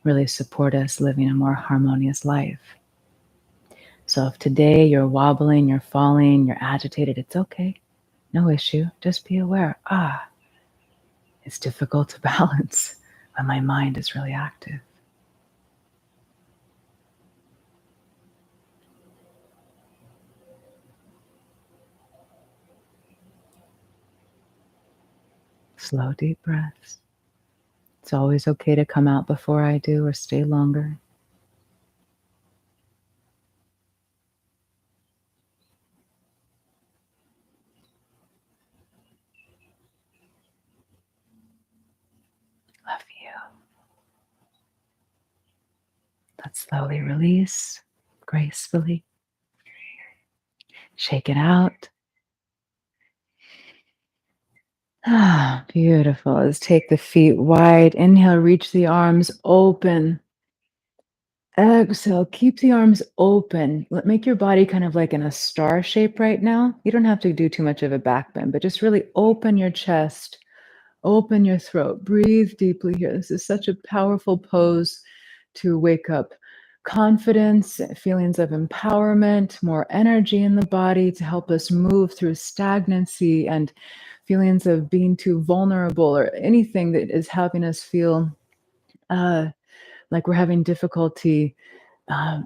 really support us living a more harmonious life. So if today you're wobbling, you're falling, you're agitated, it's okay. No issue. Just be aware. It's difficult to balance when my mind is really active. Slow, deep breaths. It's always okay to come out before I do or stay longer. Love you. Let's slowly release gracefully. Shake it out. Beautiful. Let's take the feet wide. Inhale, reach the arms open. Exhale, keep the arms open. Make your body kind of like in a star shape right now. You don't have to do too much of a back bend, but just really open your chest, open your throat. Breathe deeply here. This is such a powerful pose to wake up confidence, feelings of empowerment, more energy in the body to help us move through stagnancy and feelings of being too vulnerable or anything that is having us feel like we're having difficulty uh,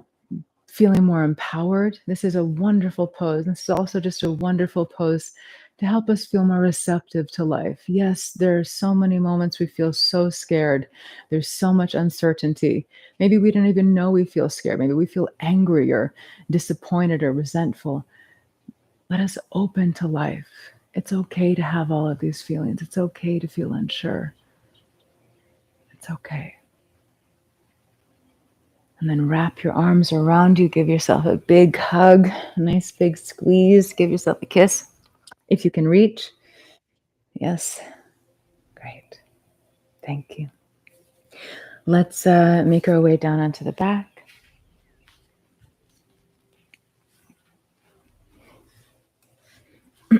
feeling more empowered. This is a wonderful pose. This is also just a wonderful pose to help us feel more receptive to life. Yes, there are so many moments we feel so scared. There's so much uncertainty. Maybe we don't even know we feel scared. Maybe we feel angry or disappointed or resentful. Let us open to life. It's okay to have all of these feelings. It's okay to feel unsure. It's okay. And then wrap your arms around you. Give yourself a big hug, a nice big squeeze. Give yourself a kiss if you can reach. Yes. Great. Thank you. Let's make our way down onto the back.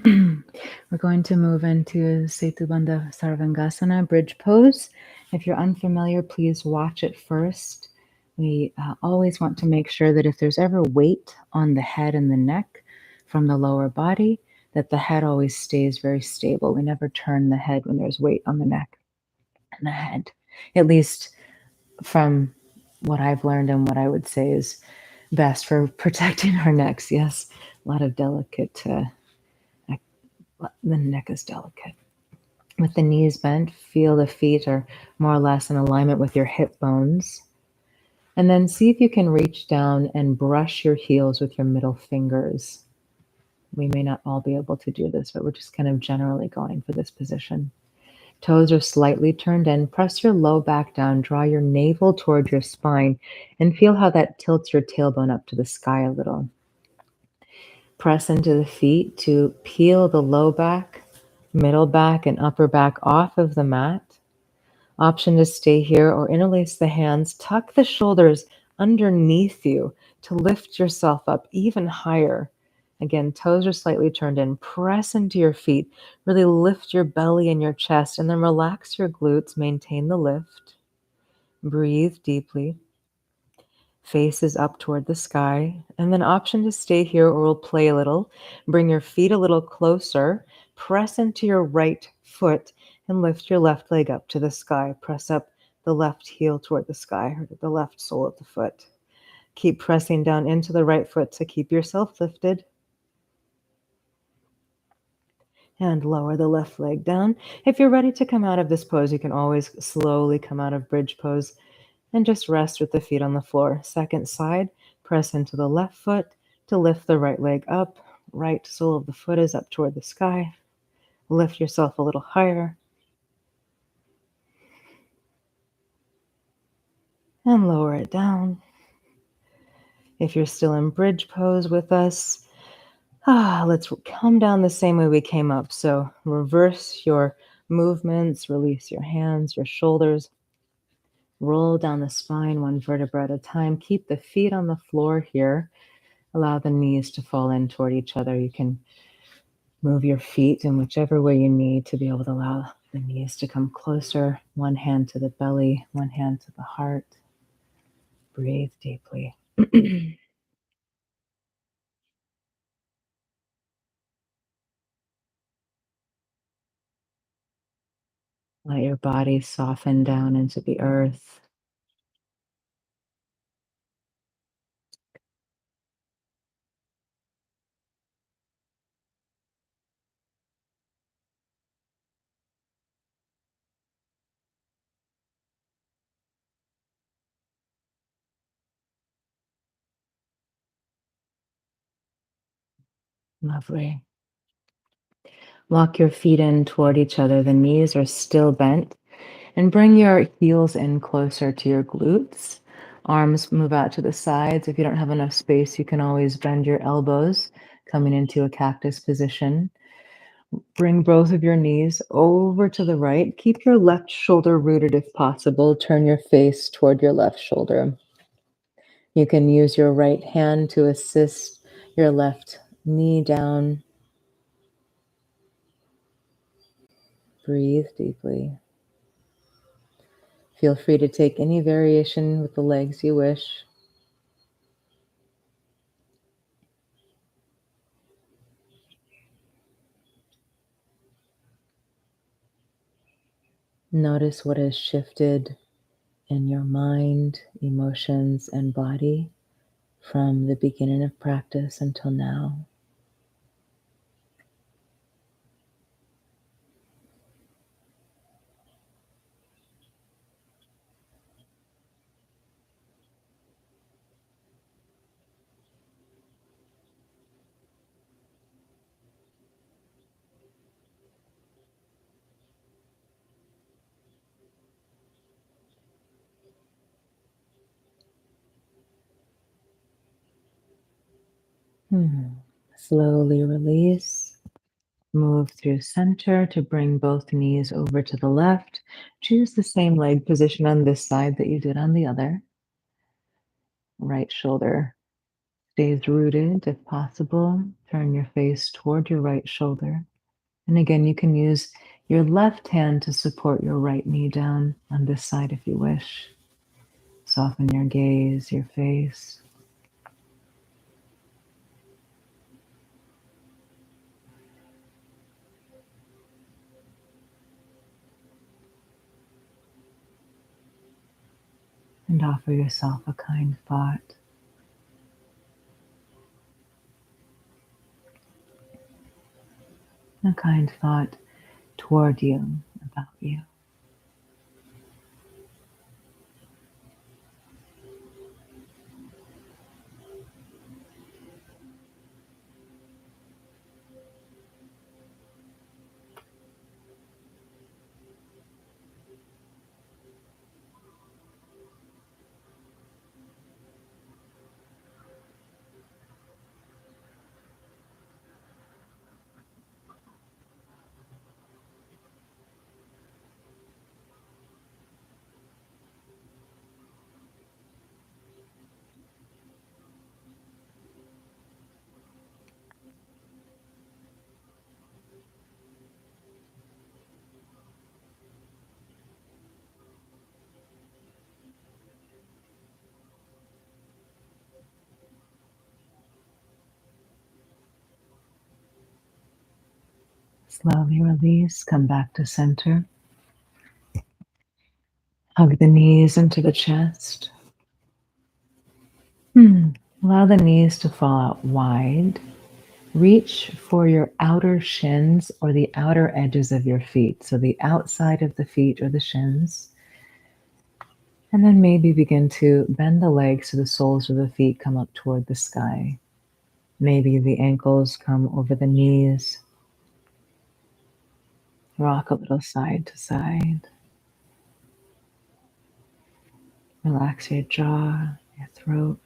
We're going to move into Setubandha Sarvangasana, bridge pose. If you're unfamiliar, please watch it first. We always want to make sure that if there's ever weight on the head and the neck from the lower body, that the head always stays very stable. We never turn the head when there's weight on the neck and the head, at least from what I've learned and what I would say is best for protecting our necks. Yes, a lot of delicate the neck is delicate. With the knees bent, feel the feet are more or less in alignment with your hip bones. And then see if you can reach down and brush your heels with your middle fingers. We may not all be able to do this, but we're just kind of generally going for this position. Toes are slightly turned in. Press your low back down. Draw your navel toward your spine and feel how that tilts your tailbone up to the sky a little. Press into the feet to peel the low back, middle back, and upper back off of the mat. Option to stay here or interlace the hands. Tuck the shoulders underneath you to lift yourself up even higher. Again, toes are slightly turned in. Press into your feet. Really lift your belly and your chest, and then relax your glutes. Maintain the lift. Breathe deeply. Faces up toward the sky, and then option to stay here or we'll play a little. Bring your feet a little closer, press into your right foot, and lift your left leg up to the sky. Press up the left heel toward the sky or the left sole of the foot. Keep pressing down into the right foot to keep yourself lifted. And lower the left leg down. If you're ready to come out of this pose, you can always slowly come out of bridge pose and just rest with the feet on the floor. Second side, press into the left foot to lift the right leg up. Right sole of the foot is up toward the sky. Lift yourself a little higher and lower it down. If you're still in bridge pose with us, let's come down the same way we came up. So reverse your movements, release your hands, your shoulders. Roll down the spine one vertebra at a time. Keep the feet on the floor here. Allow the knees to fall in toward each other. You can move your feet in whichever way you need to be able to allow the knees to come closer. One hand to the belly, one hand to the heart. Breathe deeply. Let your body soften down into the earth. Lovely. Walk your feet in toward each other. The knees are still bent. And bring your heels in closer to your glutes. Arms move out to the sides. If you don't have enough space, you can always bend your elbows, coming into a cactus position. Bring both of your knees over to the right. Keep your left shoulder rooted if possible. Turn your face toward your left shoulder. You can use your right hand to assist your left knee down. Breathe deeply. Feel free to take any variation with the legs you wish. Notice what has shifted in your mind, emotions, and body from the beginning of practice until now. Slowly release. Move through center to bring both knees over to the left. Choose the same leg position on this side that you did on the other. Right shoulder stays rooted if possible. Turn your face toward your right shoulder. And again, you can use your left hand to support your right knee down on this side if you wish. Soften your gaze, your face. And offer yourself a kind thought. A kind thought toward you, about you. Slowly release, come back to center. Hug the knees into the chest. Allow the knees to fall out wide. Reach for your outer shins or the outer edges of your feet. So the outside of the feet or the shins. And then maybe begin to bend the legs so the soles of the feet come up toward the sky. Maybe the ankles come over the knees. Rock a little side to side. Relax your jaw, your throat.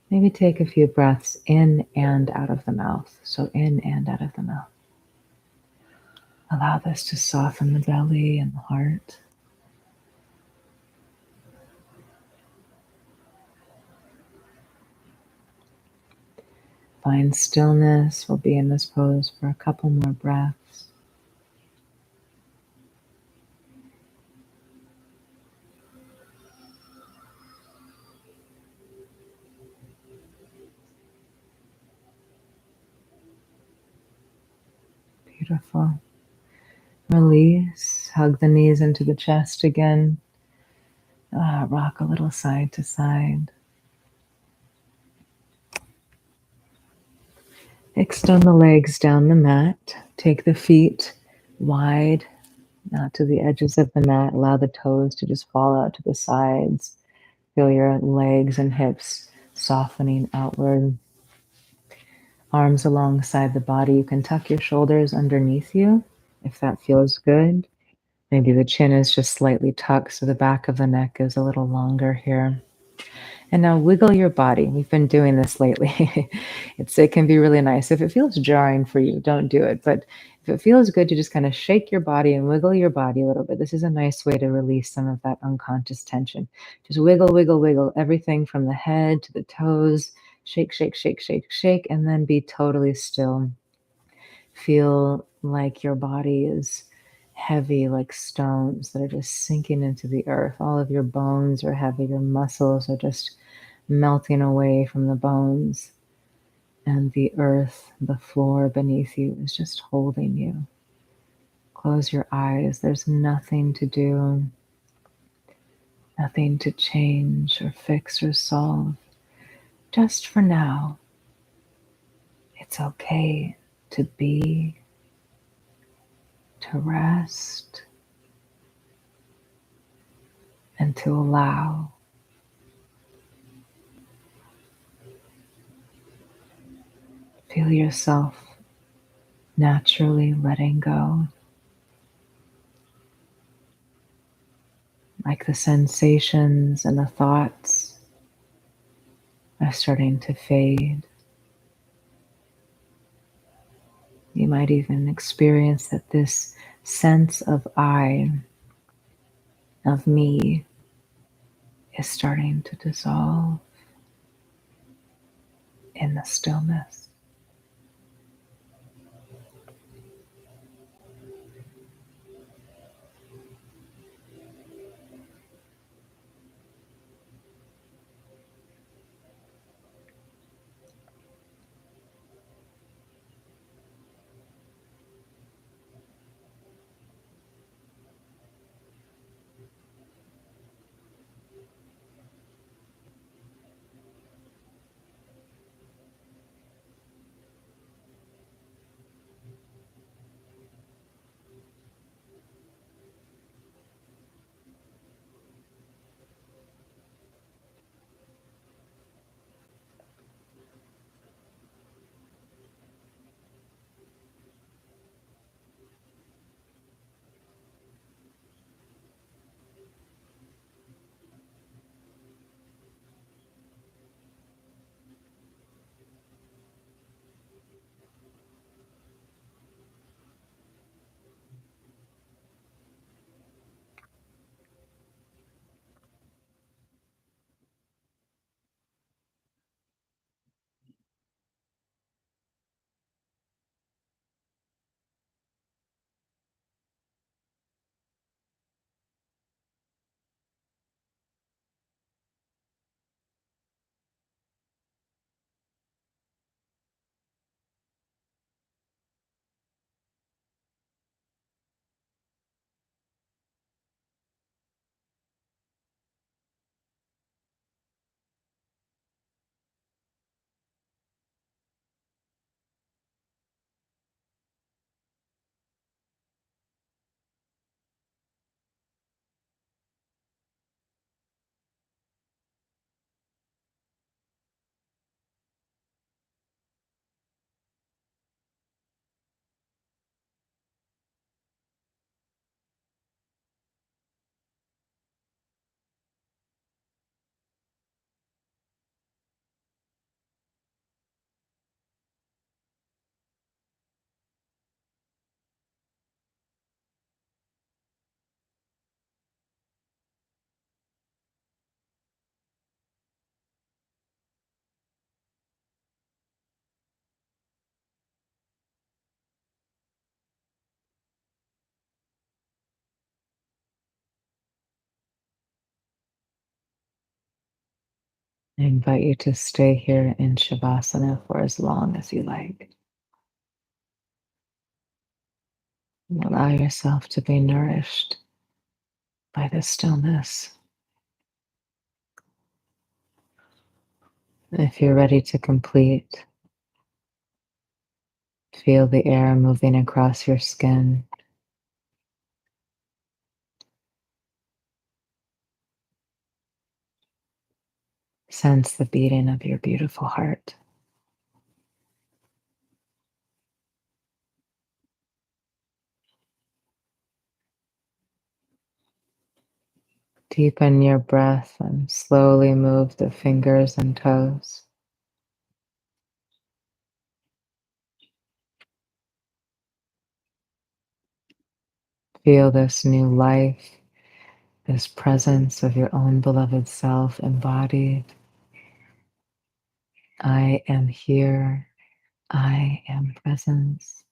Maybe take a few breaths in and out of the mouth. So in and out of the mouth. Allow this to soften the belly and the heart. Find stillness. We'll be in this pose for a couple more breaths. Beautiful. Release. Hug the knees into the chest again. Rock a little side to side. Extend the legs down the mat. Take the feet wide out to the edges of the mat. Allow the toes to just fall out to the sides. Feel your legs and hips softening outward. Arms alongside the body. You can tuck your shoulders underneath you if that feels good. Maybe the chin is just slightly tucked so the back of the neck is a little longer here. And now wiggle your body. We've been doing this lately. It can be really nice. If it feels jarring for you, don't do it. But if it feels good to just kind of shake your body and wiggle your body a little bit, this is a nice way to release some of that unconscious tension. Just wiggle, wiggle, wiggle, everything from the head to the toes. Shake, shake, shake, shake, shake, and then be totally still. Feel like your body is heavy, like stones that are just sinking into the earth. All of your bones are heavy. Your muscles are just melting away from the bones. And the earth, the floor beneath you is just holding you. Close your eyes. There's nothing to do, nothing to change or fix or solve. Just for now, it's okay to be, to rest, and to allow. Feel yourself naturally letting go, like the sensations and the thoughts are starting to fade. You might even experience that this sense of I, of me, is starting to dissolve in the stillness. I invite you to stay here in Shavasana for as long as you like. And allow yourself to be nourished by the stillness. If you're ready to complete, feel the air moving across your skin. Sense the beating of your beautiful heart. Deepen your breath and slowly move the fingers and toes. Feel this new life, this presence of your own beloved self embodied. I am here. I am presence.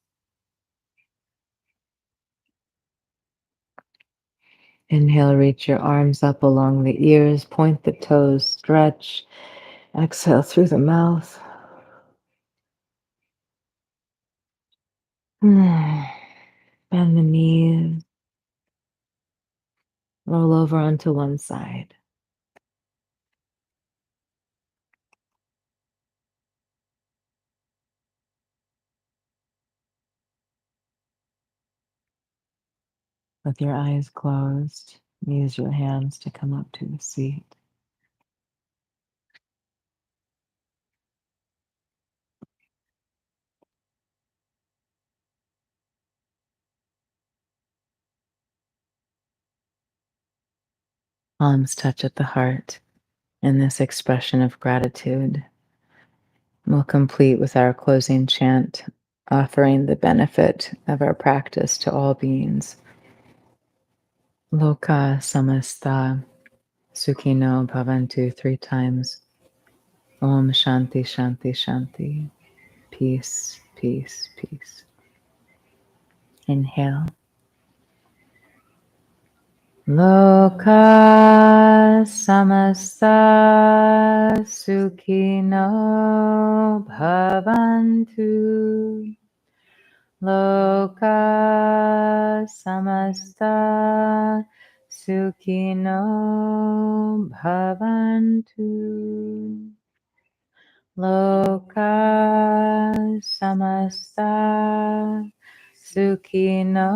Inhale, reach your arms up along the ears, point the toes, stretch. Exhale through the mouth. Bend the knees. Roll over onto one side. With your eyes closed, use your hands to come up to the seat. Palms touch at the heart in this expression of gratitude. We'll complete with our closing chant, offering the benefit of our practice to all beings. Loka samasta sukhino bhavantu 3 times. Om shanti shanti shanti. Peace, peace, peace. Inhale. Loka samasta sukhino bhavantu. Loka samasta sukhino bhavantu. Loka samasta sukhino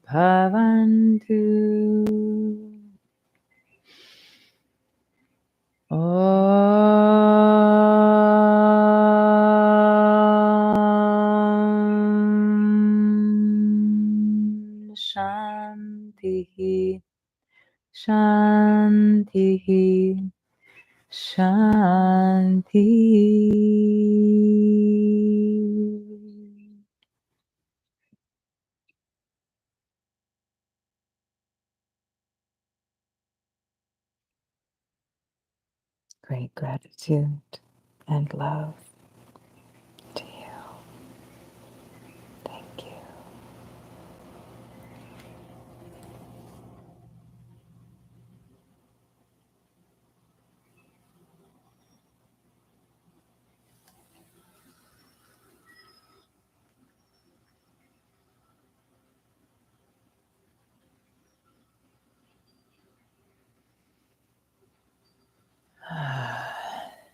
bhavantu. Om Shanti, Shanti, Shanti. Great gratitude and love to you. Thank you.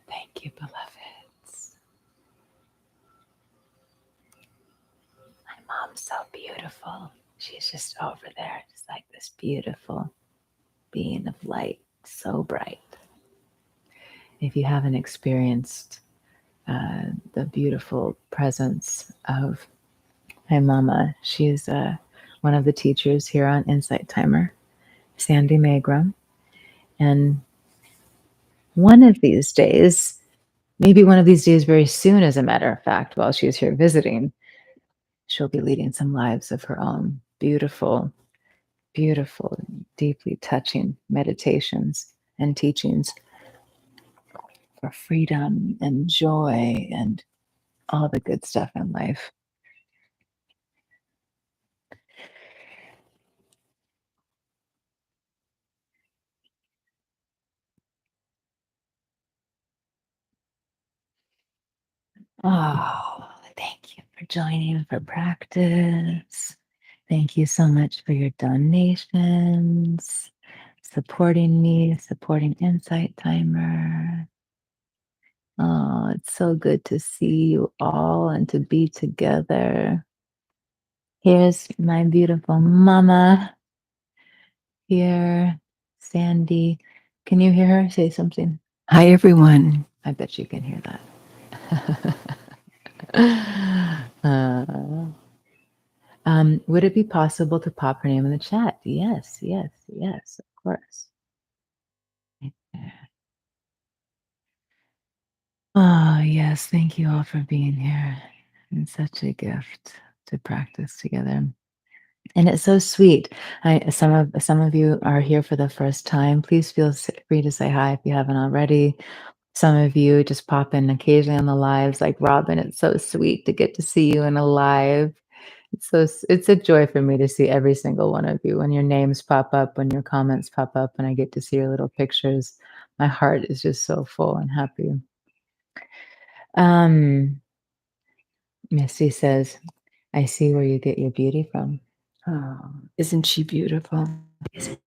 Thank you, beloveds. My mom's so beautiful. She's just over there, just like this beautiful being of light, so bright. If you haven't experienced the beautiful presence of my mama, she's one of the teachers here on Insight Timer, Sandy Magram. And one of these days, maybe one of these days very soon, as a matter of fact, while she's here visiting, she'll be leading some lives of her own. Beautiful, beautiful, deeply touching meditations and teachings for freedom and joy and all the good stuff in life. Oh, thank you for joining for practice. Thank you so much for your donations, supporting me, supporting Insight Timer. Oh, it's so good to see you all and to be together. Here's my beautiful mama here, Sandy. Can you hear her? Say something. Hi, everyone. I bet you can hear that. Would it be possible to pop her name in the chat? Yes, yes, yes, of course. Right there. Oh, yes. Thank you all for being here. It's such a gift to practice together. And it's so sweet. Some of you are here for the first time. Please feel free to say hi if you haven't already. Some of you just pop in occasionally on the lives, like Robin. It's so sweet to get to see you in a live. It's a joy for me to see every single one of you. When your names pop up, when your comments pop up, and I get to see your little pictures, my heart is just so full and happy. Misty says, I see where you get your beauty from. Oh, isn't she beautiful? Isn't